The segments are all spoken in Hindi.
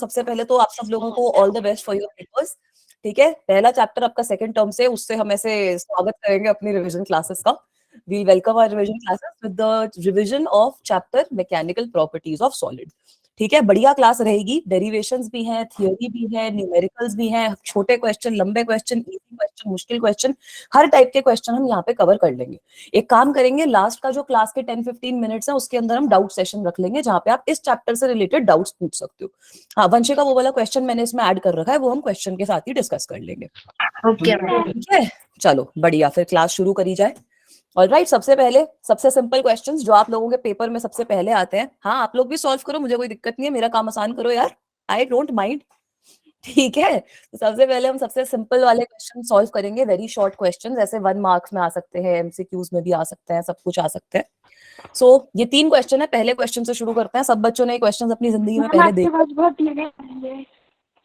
सबसे पहले तो आप सब लोगों को all the best for your papers. ठीक है, पहला चैप्टर आपका सेकंड टर्म से, उससे हम ऐसे स्वागत करेंगे अपनी रिवीजन क्लासेस का। We welcome our revision classes with the revision of chapter mechanical properties of solid. ठीक है, बढ़िया क्लास रहेगी। डेरिवेशंस भी हैं, थियोरी भी है, न्यूमेरिकल्स भी हैं, छोटे क्वेश्चन, लंबे क्वेश्चन, इजी क्वेश्चन, मुश्किल क्वेश्चन, हर टाइप के क्वेश्चन हम यहाँ पे कवर कर लेंगे। एक काम करेंगे, लास्ट का जो क्लास के 10-15 मिनट्स है उसके अंदर हम डाउट सेशन रख लेंगे, जहां पे आप इस चैप्टर से रिलेटेड डाउट्स पूछ सकते हो। हाँ, वंशिका वो वाला क्वेश्चन मैंने इसमें ऐड कर रखा है, वो हम क्वेश्चन के साथ ही डिस्कस कर लेंगे। ठीक है, चलो बढ़िया, फिर क्लास शुरू करी जाए। ऑलराइट, सबसे पहले सबसे सिंपल क्वेश्चंस जो आप लोगों के पेपर में सबसे पहले आते हैं। हाँ, आप लोग भी सॉल्व करो, मुझे कोई दिक्कत नहीं है, मेरा काम आसान करो यार, आई डोंट माइंड। ठीक है, तो सबसे पहले हम सबसे सिंपल वाले क्वेश्चन सॉल्व करेंगे। वेरी शॉर्ट क्वेश्चंस, ऐसे 1 मार्क्स में आ सकते हैं, एमसीक्यूज में भी आ सकते हैं, सब कुछ आ सकते हैं। सो ये 3 क्वेश्चन है, पहले क्वेश्चन से शुरू करते हैं। सब बच्चों ने क्वेश्चन अपनी जिंदगी में पहले देखे।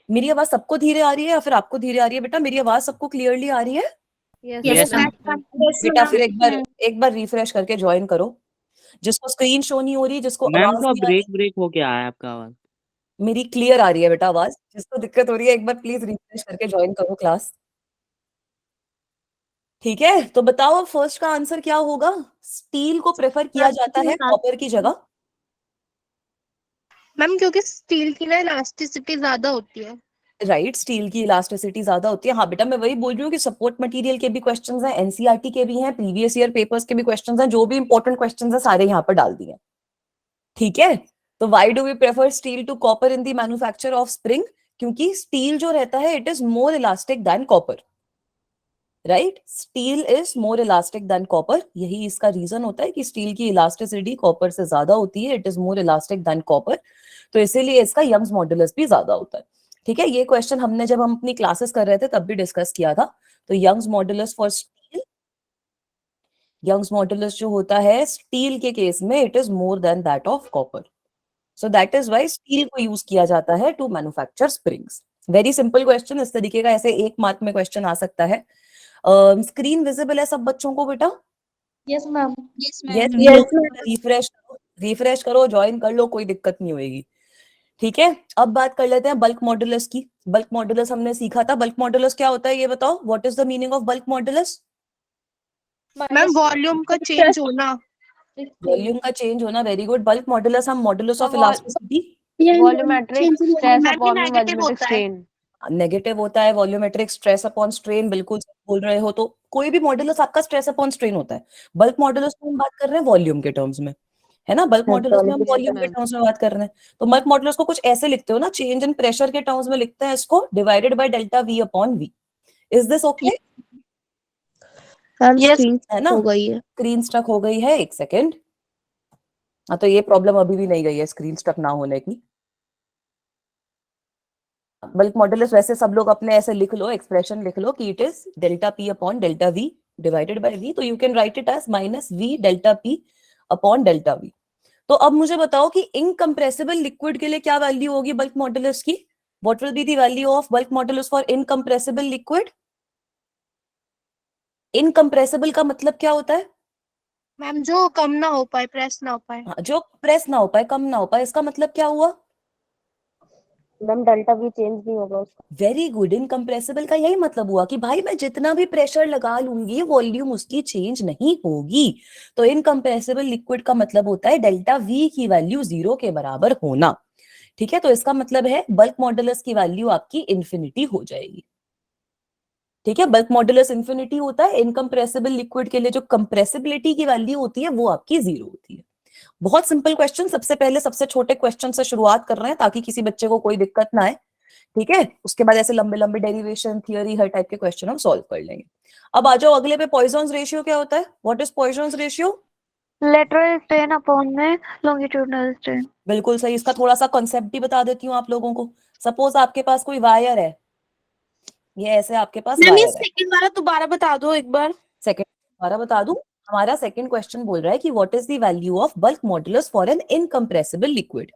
मेरी आवाज सबको धीरे आ रही है या फिर आपको धीरे आ रही है? बेटा मेरी आवाज सबको क्लियरली आ रही है? Yes, ma'am. बेटा फिर एक बार रिफ्रेश करके ज्वाइन करो। जिसको स्क्रीन शो नहीं हो रही, जिसको मैम आवाज का नहीं आ रही, ब्रेक हो के आया है आपका आवाज। मेरी क्लियर आ रही है बेटा आवाज। जिसको दिक्कत हो रही है एक बार प्लीज रिफ्रेश करके ज्वाइन करो क्लास। ठीक है, तो बताओ फर्स्ट का आंसर क्या होगा? स्टील को प्रेफर किया जाता है कॉपर की जगह। मैम क्योंकि स्टील की ना इलास्टिसिटी ज्यादा होती है। राइट, स्टील की इलास्टिसिटी ज्यादा होती है। हाँ बेटा, मैं वही बोल रही हूँ कि सपोर्ट मटेरियल के भी क्वेश्चंस हैं, एनसीईआरटी के भी हैं, प्रीवियस ईयर पेपर्स के भी क्वेश्चंस हैं, जो भी इंपॉर्टेंट क्वेश्चंस हैं सारे यहाँ पर डाल दिए। ठीक है, तो why do we prefer steel to copper in the manufacture of spring? क्योंकि स्टील जो रहता है it is more elastic than copper. Right, steel is more elastic than copper. यही इसका रीजन होता है कि स्टील की इलास्टिसिटी कॉपर से ज्यादा होती है, it is more elastic than copper, तो इसीलिए इसका यंग्स मॉडुलस भी ज्यादा होता है। ठीक है, ये क्वेश्चन हमने जब हम अपनी क्लासेस कर रहे थे तब भी डिस्कस किया था। तो Young's modulus for steel, Young's modulus जो होता है स्टील के केस में it is more than that of copper. So that is why steel को यूज किया जाता है to manufacture springs. Very simple question, इस तरीके का ऐसे 1 मार्क में क्वेश्चन आ सकता है। स्क्रीन विजिबल है सब बच्चों को बेटा? Yes ma'am. रिफ्रेश करो, ज्वाइन कर लो, कोई दिक्कत नहीं होगी। ठीक है, अब बात कर लेते हैं बल्क मॉडुलस की। बल्क मॉडुलस हमने सीखा था, बल्क मॉडुलस क्या होता है ये बताओ, what is the meaning of bulk modulus? Ma'am volume का चेंज होना। वॉल्यूम का चेंज होना, वेरी गुड। बल्क मॉडुलस हम modulus of elasticity, volumetric stress upon negative होता है। स्ट्रेन। नेगेटिव होता है। वॉल्यूमेट्रिक स्ट्रेस अपॉन स्ट्रेन, बिल्कुल बोल रहे हो। तो कोई भी मॉडुलस आपका स्ट्रेस अपॉन स्ट्रेन होता है। बल्क मॉडुलस में हम बात कर रहे हैं वॉल्यूम के टर्म्स में, है ना? बल्क मॉडुलस में हम वॉल्यूम के टर्म्स में बात कर रहे हैं। तो बल्क मॉडुलस को कुछ ऐसे लिखते हो ना, चेंज इन प्रेशर के टर्म्स में लिखते हैं इसको, divided by delta V upon V. Is this okay? है ना? हो गई है। स्क्रीन स्ट्रक हो गई है, एक सेकेंड। हाँ, तो ये प्रॉब्लम अभी भी नहीं गई है स्क्रीन स्ट्रक ना होने की। बल्क मॉडुलस वैसे सब लोग अपने ऐसे लिख लो, एक्सप्रेशन लिख लो कि it is delta P upon delta V divided by V. तो you can write it as minus V delta P upon delta V. तो अब मुझे बताओ कि इनकम्प्रेसिबल लिक्विड के लिए क्या वैल्यू होगी बल्क मॉडुलस की? What will be the value of bulk modulus for incompressible liquid? Incompressible का मतलब क्या होता है? मैम जो कम ना हो पाए, प्रेस ना हो पाए। हाँ, जो प्रेस ना हो पाए, कम ना हो पाए। इसका मतलब क्या हुआ? मैम डेल्टा वी चेंज नहीं होगा उसका। वेरी गुड, इनकम्प्रेसिबल का यही मतलब हुआ कि भाई मैं जितना भी प्रेशर लगा लूंगी वॉल्यूम उसकी चेंज नहीं होगी। तो इनकम्प्रेसिबल लिक्विड का मतलब होता है डेल्टा वी की वैल्यू 0 के बराबर होना। ठीक है, तो इसका मतलब है बल्क मॉडुलस की वैल्यू आपकी इंफिनिटी हो जाएगी। ठीक है, बल्क मॉडुलस इंफिनिटी होता है। इनकम्प्रेसिबल लिक्विड के लिए जो कंप्रेसिबिलिटी की वैल्यू होती है वो आपकी 0 होती है। बहुत सिंपल क्वेश्चन, सबसे पहले सबसे छोटे क्वेश्चन से शुरुआत कर रहे हैं ताकि किसी बच्चे को कोई दिक्कत ना आए। ठीक है, उसके बाद ऐसे लंबे लंबे डेरिवेशन, थियरी, हर टाइप के क्वेश्चन हम सॉल्व कर लेंगे। अब आ जाओ अगले पे, पॉइसन्स रेशियो क्या होता है? What is Poisson's ratio? Lateral strain upon में लॉन्गिट्यूडनल स्ट्रेन। बिल्कुल सही। इसका थोड़ा सा कॉन्सेप्ट भी बता देती हूँ आप लोगों को। सपोज आपके पास कोई वायर है, ये ऐसे आपके पास मैम ये वायर है। सेकंड वाला दोबारा बता दो एक बार। सेकंड दोबारा बता दूं, हमारा सेकंड क्वेश्चन बोल रहा है कि what is the value of bulk modulus for an incompressible liquid.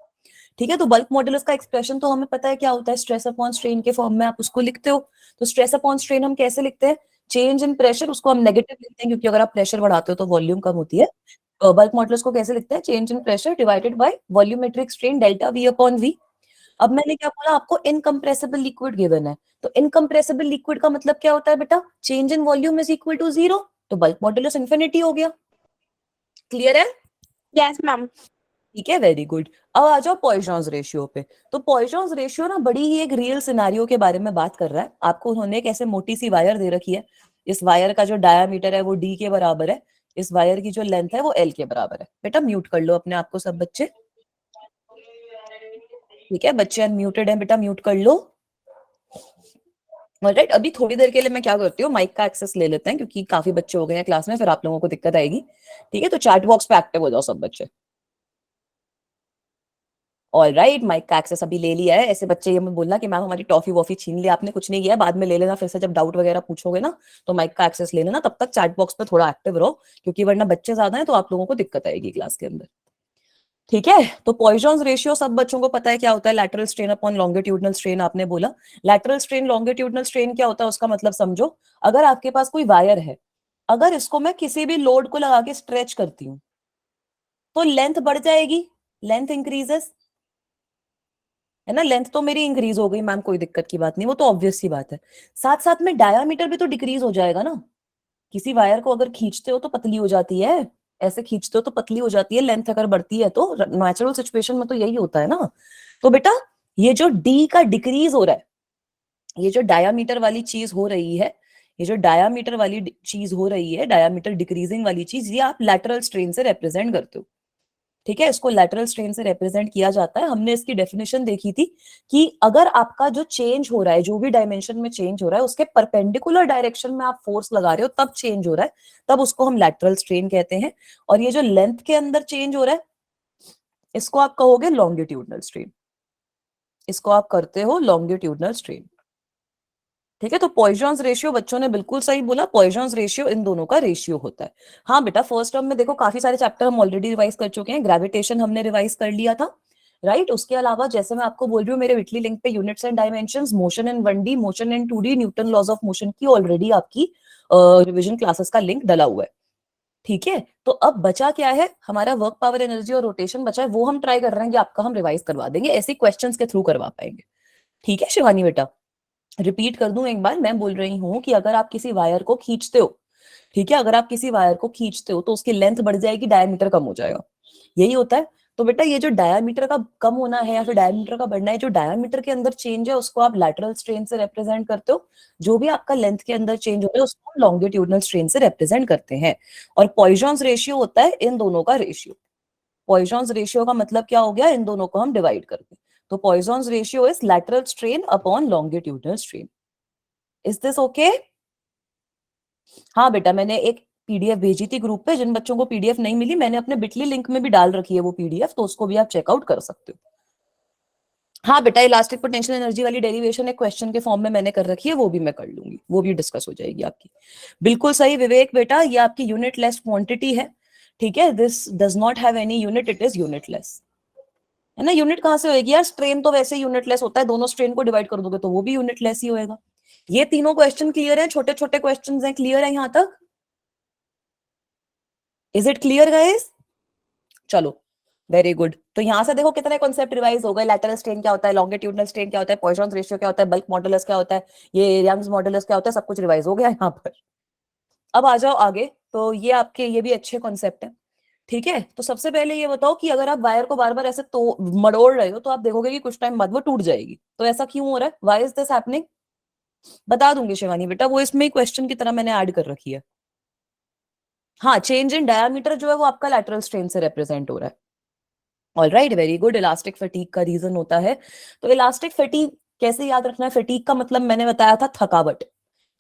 ठीक है, तो बल्क मॉडुलस का एक्सप्रेशन तो हमें पता है क्या होता है, स्ट्रेस अपॉन स्ट्रेन के फॉर्म में आप उसको लिखते हो। तो स्ट्रेस अपॉन स्ट्रेन हम कैसे लिखते हैं? चेंज इन प्रेशर, उसको हम नेगेटिव लिखते हैं क्योंकि अगर आप प्रेशर बढ़ाते हो तो वॉल्यूम कम होती है। बल्क मॉडुलस को कैसे लिखते हैं? Change in pressure divided by volumetric strain delta V upon V. अब मैंने क्या बोला आपको, इनकम्प्रेसिबल लिक्विड गिवन है, तो इनकम्प्रेसिबल लिक्विड का मतलब क्या होता है बेटा, change in volume is equal to 0, तो बल्क मॉडुलस इंफिनिटी हो गया। क्लियर है? Yes ma'am. ठीक है, वेरी गुड। अब आ जाओ पॉइसॉन्स रेशियो पे। तो पॉइसॉन्स रेशियो ना बड़ी ही एक रियल सिनेरियो के बारे में बात कर रहा है। आपको उन्होंने एक ऐसे मोटी सी वायर दे रखी है, इस वायर का जो डायामीटर है वो d के बराबर है, इस वायर की जो लेंथ है वो l के बराबर है। बेटा म्यूट कर लो अपने आप को सब बच्चे। ठीक है, बच्चे अनम्यूटेड हैं बेटा, म्यूट कर लो। ऑलराइट, अभी थोड़ी देर के लिए मैं क्या करती हूँ, माइक का एक्सेस ले लेते हैं क्योंकि काफी बच्चे हो गए हैं क्लास में, फिर आप लोगों को दिक्कत आएगी। ठीक है, तो चैट बॉक्स पे एक्टिव हो जाओ सब बच्चे। ऑलराइट, माइक का एक्सेस अभी ले लिया है। ऐसे बच्चे ये मत बोलना कि मैम हमारी टॉफी वॉफी छीन लिया, आपने कुछ नहीं किया, बाद में ले लेना फिर से जब डाउट वगैरह पूछोगे ना, तो माइक का एक्सेस ले लेना। तब तक चैट बॉक्स पे थोड़ा एक्टिव रहो, क्योंकि वरना बच्चे ज्यादा हैं तो आप लोगों को दिक्कत आएगी क्लास के अंदर। ठीक है, तो पॉइसॉन्स रेशियो सब बच्चों को पता है क्या होता है, lateral strain upon longitudinal strain आपने बोला। लैटरल स्ट्रेन लॉन्गिट्यूडनल स्ट्रेन क्या होता है उसका मतलब समझो। अगर आपके पास कोई वायर है, अगर इसको मैं किसी भी लोड को लगा के स्ट्रेच करती हूँ तो लेंथ बढ़ जाएगी, लेंथ इंक्रीजेस, है ना। लेंथ तो मेरी इंक्रीज हो गई मैम, कोई दिक्कत की बात नहीं, वो तो ऑब्वियस सी बात है। साथ साथ में डायामीटर भी तो डिक्रीज हो जाएगा ना। किसी वायर को अगर खींचते हो तो पतली हो जाती है, ऐसे खींचते हो तो पतली हो जाती है, लेंथ अगर बढ़ती है तो नेचुरल सिचुएशन में तो यही होता है ना। तो बेटा ये जो डी का डिक्रीज हो रहा है, ये जो डायामीटर वाली चीज हो रही है, ये जो डायामीटर वाली चीज हो रही है, डायामीटर डिक्रीजिंग वाली चीज, ये आप लैटरल स्ट्रेन से रिप्रेजेंट करते हो। ठीक है, इसको लैटरल स्ट्रेन से रिप्रेजेंट किया जाता है। हमने इसकी डेफिनेशन देखी थी कि अगर आपका जो चेंज हो रहा है, जो भी डायमेंशन में चेंज हो रहा है, उसके परपेंडिकुलर डायरेक्शन में आप फोर्स लगा रहे हो तब चेंज हो रहा है, तब उसको हम लैटरल स्ट्रेन कहते हैं। और ये जो लेंथ के अंदर चेंज हो रहा है, इसको आप कहोगे लॉन्गिट्यूडनल स्ट्रेन, इसको आप करते हो लॉन्गिट्यूडनल स्ट्रेन। ठीक है, तो पॉइसॉन्स रेशियो बच्चों ने बिल्कुल सही बोला, पॉइसॉन्स रेशियो इन दोनों का रेशियो होता है। हाँ बेटा, फर्स्ट टर्म में देखो काफी सारे चैप्टर हम ऑलरेडी रिवाइज कर चुके हैं। ग्रेविटेशन हमने रिवाइज कर लिया था, राइट। उसके अलावा जैसे मैं आपको बोल रही हूँ, मेरे विटली लिंक पे units and dimensions, motion in 1D, motion in 2D, Newton laws of motion की ऑलरेडी आपकी रिविजन क्लासेस का लिंक डला हुआ है। ठीक है, तो अब बचा क्या है, हमारा वर्क पावर एनर्जी और रोटेशन बचा है, वो हम ट्राई कर रहे हैं कि आपका हम रिवाइज करवा देंगे, ऐसे क्वेश्चंस के थ्रू करवा पाएंगे। ठीक है शिवानी बेटा, रिपीट कर दूं एक बार, मैं बोल रही हूं कि अगर आप किसी वायर को खींचते हो, ठीक है, अगर आप किसी वायर को खींचते हो तो उसकी लेंथ बढ़ जाएगी, डायमीटर कम हो जाएगा, यही होता है। तो बेटा ये जो डायमीटर का कम होना है या फिर डायमीटर का बढ़ना है, जो डायमीटर के अंदर चेंज है उसको आप लैटरल स्ट्रेन से रिप्रेजेंट करते हो, जो भी आपका लेंथ के अंदर चेंज हो रहा है उसको लॉन्गिट्यूडनल स्ट्रेन से रिप्रेजेंट करते हैं। और पॉइसॉन्स रेशियो होता है इन दोनों का रेशियो। पॉइसॉन्स रेशियो का मतलब क्या हो गया, इन दोनों को हम डिवाइड करते हैं। तो Poisson's ratio is lateral strain upon longitudinal strain. Is this okay? हाँ बेटा, मैंने एक पीडीएफ भेजी थी ग्रुप पे, जिन बच्चों को पीडीएफ नहीं मिली मैंने अपने बिटली लिंक में भी डाल रखी है वो पीडीएफ, तो उसको भी आप चेकआउट कर सकते हो। हाँ बेटा, इलास्टिक पोटेंशियल एनर्जी वाली डेरिवेशन एक क्वेश्चन के फॉर्म में मैंने कर रखी है, वो भी मैं कर लूंगी, वो भी डिस्कस हो जाएगी आपकी। बिल्कुल सही विवेक बेटा, ये आपकी यूनिटलेस क्वांटिटी है। ठीक है, this does not have any unit, it is unitless, है ना। यूनिट कहां से होगी यार, स्ट्रेन तो वैसे यूनिटलेस होता है, दोनों स्ट्रेन को डिवाइड कर दोगे तो वो भी यूनिटलेस ही होएगा। ये तीनों क्वेश्चन क्लियर है, छोटे छोटे क्वेश्चन हैं, क्लियर है यहाँ तक? Is it clear guys? चलो वेरी गुड। तो यहां से देखो कितने कॉन्सेप्ट रिवाइज हो गए, लैटरल स्ट्रेन क्या होता है, लॉन्गिट्यूडनल स्ट्रेन क्या होता है, पॉइसॉन्स रेशियो क्या होता है, बल्क मॉडुलस क्या होता है, ये यंग्स मॉडुलस क्या होता है, सब कुछ रिवाइज हो गया यहाँ पर। अब आ जाओ आगे, तो ये आपके ये भी अच्छे कॉन्सेप्ट है। ठीक है, तो सबसे पहले ये बताओ कि अगर आप वायर को बार बार ऐसे तो मड़ोड़ रहे हो तो आप देखोगे कि कुछ टाइम बाद वो टूट जाएगी। तो ऐसा क्यों हो रहा है, व्हाई इज दिस हैपनिंग? बता दूंगी शिवानी बेटा, वो इसमें ही क्वेश्चन की तरह मैंने ऐड कर रखी है। हाँ, चेंज इन डायामीटर जो है वो आपका लैटरल स्ट्रेन से रिप्रेजेंट हो रहा है। All right, very good. Elastic fatigue का रीजन होता है, तो इलास्टिक फटीग कैसे याद रखना है, फटीग का मतलब मैंने बताया था थकावट,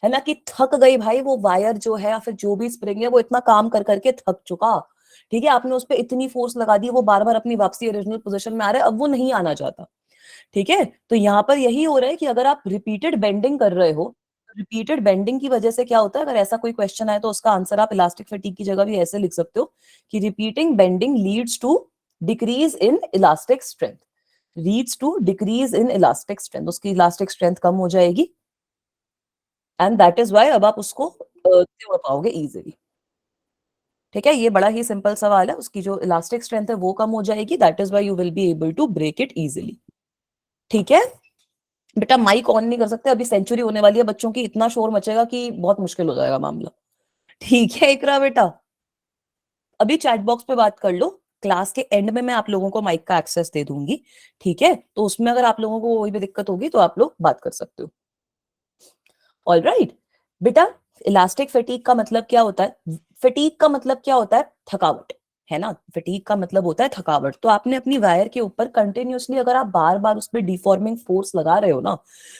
है ना, कि थक गई भाई वो वायर जो है या फिर जो भी स्प्रिंग है, वो इतना काम कर करके थक चुका। ठीक है, आपने उस पर इतनी फोर्स लगा दी, वो बार बार अपनी वापसी ओरिजिनल पोजीशन में आ रहा है, अब वो नहीं आना चाहता। ठीक है, तो यहाँ पर यही हो रहा है कि अगर आप रिपीटेड बेंडिंग कर रहे हो, रिपीटेड बेंडिंग की वजह से क्या होता है, अगर ऐसा कोई क्वेश्चन आए तो उसका आंसर आप इलास्टिक फटीग की जगह भी ऐसे लिख सकते हो कि repeating bending leads to decrease in elastic strength, leads to decrease in elastic strength, उसकी इलास्टिक स्ट्रेंथ कम हो जाएगी, एंड दैट इज वाई अब आप उसको तोड़ पाओगे इजीली। ठीक है, ये बड़ा ही सिंपल सवाल है, उसकी जो इलास्टिक स्ट्रेंथ है वो कम हो जाएगी, that is why you will be able to break it easily. ठीक है बेटा, माइक ऑन नहीं कर सकते, अभी सेंचुरी होने वाली है बच्चों की, इतना शोर मचेगा कि बहुत मुश्किल हो जाएगा मामला। ठीक है इकरा बेटा, अभी चैट बॉक्स पे बात कर लो, क्लास के एंड में मैं आप लोगों को माइक का एक्सेस दे दूंगी, ठीक है, तो उसमें अगर आप लोगों को कोई भी दिक्कत होगी तो आप लोग बात कर सकते हो। ऑल राइट बेटा, इलास्टिक फटीग का मतलब क्या होता है? फटीग का मतलब क्या होता है? थकावट, है ना। फटीग का मतलब होता है थकावट। तो आपने अपनी वायर के ऊपर कंटिन्यूअसली अगर आप बार बार उस पर डिफॉर्मिंग फोर्स लगा रहे हो ना,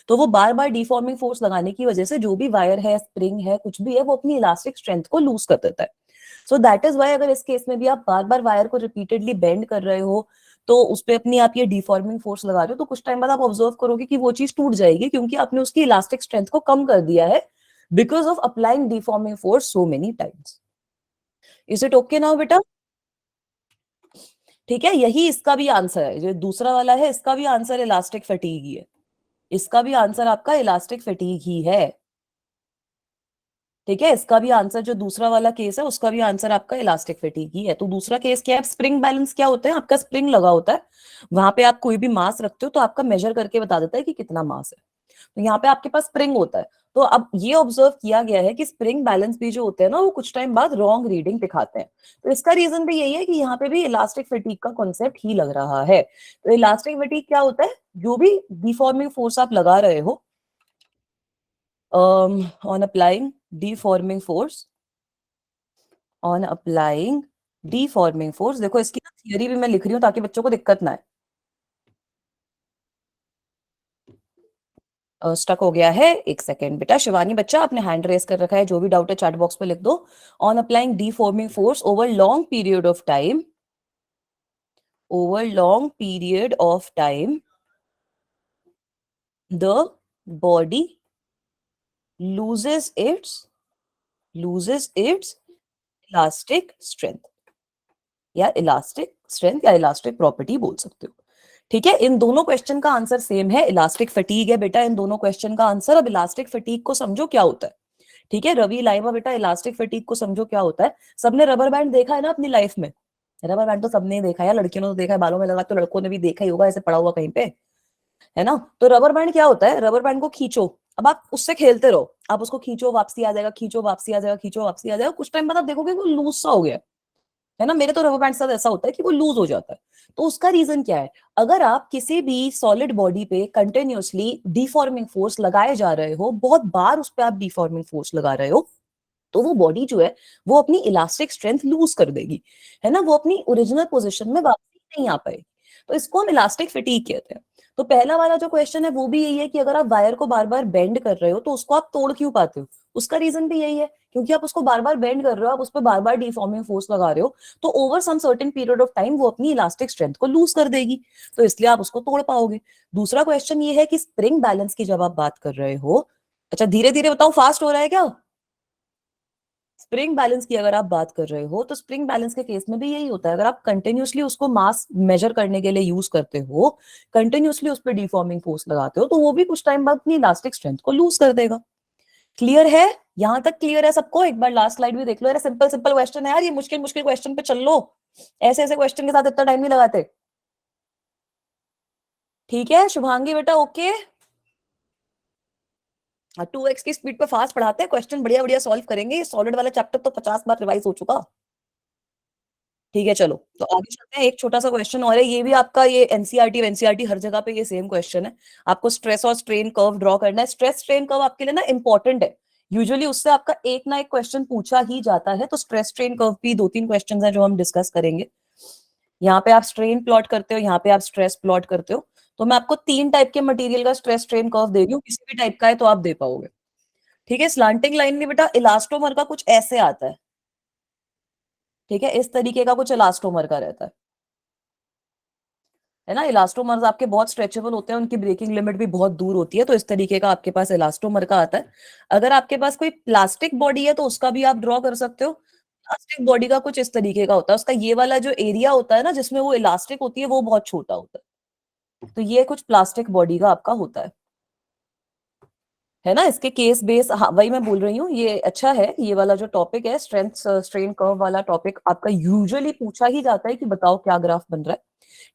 तो वो बार बार डिफॉर्मिंग फोर्स लगाने की वजह से जो भी वायर है, स्प्रिंग है, कुछ भी है, वो अपनी इलास्टिक स्ट्रेंथ को लूज कर देता है। सो दैट इज वाई अगर इस केस में भी आप बार बार वायर को रिपीटेडली बेंड कर रहे हो, तो उस पर अपनी आप ये डिफॉर्मिंग फोर्स लगा रहे हो, तो कुछ टाइम बाद आप ऑब्जर्व करोगे कि वो चीज टूट जाएगी, क्योंकि आपने उसकी इलास्टिक स्ट्रेंथ को कम कर दिया है because of applying deforming force so many times. Is it okay now बेटा? ठीक है, यही इसका भी आंसर है, जो दूसरा वाला है इसका भी आंसर इलास्टिक फटीग ही है, इसका भी आंसर आपका इलास्टिक फटीग ही है। ठीक है, इसका भी आंसर, जो दूसरा वाला केस है उसका भी आंसर आपका इलास्टिक फटीग ही है। तो दूसरा केस क्या है? स्प्रिंग बैलेंस क्या होता है? आपका स्प्रिंग लगा होता है, वहां पे आप कोई भी मास रखते हो तो आपका मेजर करके बता देता है कि कितना मास है। तो यहाँ पे आपके पास स्प्रिंग होता है, तो अब ये ऑब्जर्व किया गया है कि स्प्रिंग बैलेंस भी जो होते हैं ना, वो कुछ टाइम बाद रॉन्ग रीडिंग दिखाते हैं। तो इसका रीजन भी यही है कि यहाँ पे भी इलास्टिक फटीग का कॉन्सेप्ट ही लग रहा है। तो इलास्टिक फटीग क्या होता है? जो भी डिफॉर्मिंग फोर्स आप लगा रहे हो, on applying deforming force, on applying deforming force, देखो इसकी थियरी भी मैं लिख रही हूँ ताकि बच्चों को दिक्कत ना आए। स्टक हो गया है, एक सेकेंड बेटा। शिवानी बच्चा, आपने हैंड रेस कर रखा है, जो भी डाउट है चैट बॉक्स पे लिख दो। On applying deforming force over long period of time, over long period of time, the body loses its elastic strength, या इलास्टिक स्ट्रेंथ या इलास्टिक प्रॉपर्टी बोल सकते हो। ठीक है, इन दोनों क्वेश्चन का आंसर सेम है, इलास्टिक फटीग है बेटा इन दोनों क्वेश्चन का आंसर। अब इलास्टिक फटीग को समझो क्या होता है। ठीक है रवि लाइमा बेटा, इलास्टिक फटीग को समझो क्या होता है। सबने रबर बैंड देखा है ना अपनी लाइफ में? रबर बैंड तो सबने देखा है, लड़कियों ने तो देखा है, बालों में लगा, तो लड़कों ने भी देखा ही होगा, ऐसे पड़ा हुआ कहीं पे, है ना। तो रबर बैंड क्या होता है? रबर बैंड को खींचो, अब आप उससे खेलते रहो, आप उसको खींचो वापसी आ जाएगा, खींचो वापसी आ जाएगा, खींचो वापसी आ जाएगा, कुछ टाइम बाद आप देखोगे वो लूज सा हो गया, है ना। मेरे तो रबर बैंड के साथ ऐसा होता है कि वो लूज हो जाता है। तो उसका रीजन क्या है? अगर आप किसी भी सॉलिड बॉडी पे कंटिन्यूअसली डिफॉर्मिंग फोर्स लगाए जा रहे हो, बहुत बार उस पर आप डिफॉर्मिंग फोर्स लगा रहे हो, तो वो बॉडी जो है वो अपनी इलास्टिक स्ट्रेंथ लूज कर देगी, है ना, वो अपनी ओरिजिनल पोजीशन में वापस नहीं आ पाएगी। तो इसको हम इलास्टिक फटीग कहते हैं। तो पहला वाला जो क्वेश्चन है वो भी यही है कि अगर आप वायर को बार बार बेंड कर रहे हो तो उसको आप तोड़ क्यों पाते हो? उसका रीजन भी यही है, क्योंकि आप उसको बार बार बेंड कर रहे हो, आप उस पर बार बार डिफॉर्मिंग फोर्स लगा रहे हो, तो over some certain period of time वो अपनी इलास्टिक स्ट्रेंथ को लूज कर देगी, तो इसलिए आप उसको तोड़ पाओगे। दूसरा क्वेश्चन ये है कि स्प्रिंग बैलेंस की जब आप बात कर रहे हो, अच्छा धीरे धीरे बताओ, फास्ट हो रहा है क्या? स्प्रिंग बैलेंस की अगर आप बात कर रहे हो, तो स्प्रिंग बैलेंस के केस में भी यही होता है। अगर आप कंटिन्यूअसली उसको मास मेजर करने के लिए यूज करते हो, कंटिन्यूअसली उस पर डिफॉर्मिंग फोर्स लगाते हो, तो वो भी कुछ टाइम बाद अपनी इलास्टिक स्ट्रेंथ को लूज कर देगा। क्लियर है? यहां तक क्लियर है सबको? एक बार लास्ट स्लाइड भी देख लो। यार सिंपल सिंपल क्वेश्चन है यार, ये मुश्किल मुश्किल क्वेश्चन पे चल लो, ऐसे ऐसे क्वेश्चन के साथ इतना टाइम नहीं लगाते। ठीक है शुभांगी बेटा, ओके। 2x की स्पीड पे फास्ट पढ़ाते हैं, क्वेश्चन बढ़िया बढ़िया सॉल्व करेंगे। सॉलिड वाला चैप्टर तो 50 बार रिवाइज हो चुका। ठीक है चलो, तो आगे चलते हैं। एक छोटा सा क्वेश्चन और है, ये भी आपका, ये एनसीईआरटी हर जगह पे ये सेम क्वेश्चन है। आपको स्ट्रेस और स्ट्रेन कर्व ड्रॉ करना है। स्ट्रेस स्ट्रेन कर्व आपके लिए ना इंपॉर्टेंट है, यूजुअली उससे आपका एक ना एक क्वेश्चन पूछा ही जाता है। तो स्ट्रेस स्ट्रेन कर्व भी 2-3 क्वेश्चन है जो हम डिस्कस करेंगे। यहाँ पे आप स्ट्रेन प्लॉट करते हो, यहाँ पे आप स्ट्रेस प्लॉट करते हो। तो मैं आपको 3 टाइप के मटेरियल का स्ट्रेस स्ट्रेन कर्व दे रही हूँ, किसी भी टाइप का है तो आप दे पाओगे। ठीक है, स्लांटिंग लाइन में बेटा इलास्टोमर का कुछ ऐसे आता है। ठीक है, इस तरीके का कुछ इलास्टोमर का रहता है ना। इलास्टोमर्स आपके बहुत स्ट्रेचेबल होते हैं, उनकी ब्रेकिंग लिमिट भी बहुत दूर होती है, तो इस तरीके का आपके पास इलास्टोमर का आता है। अगर आपके पास कोई प्लास्टिक बॉडी है तो उसका भी आप ड्रॉ कर सकते हो। प्लास्टिक बॉडी का कुछ इस तरीके का होता है, उसका ये वाला जो एरिया होता है ना जिसमें वो इलास्टिक होती है, वो बहुत छोटा होता है। तो ये कुछ प्लास्टिक बॉडी का आपका होता है ना। इसके केस बेस, हाँ वही मैं बोल रही हूँ, ये अच्छा है। ये वाला जो टॉपिक है स्ट्रेंथ स्ट्रेन कर्व वाला टॉपिक, आपका यूजुअली पूछा ही जाता है कि बताओ क्या ग्राफ बन रहा है।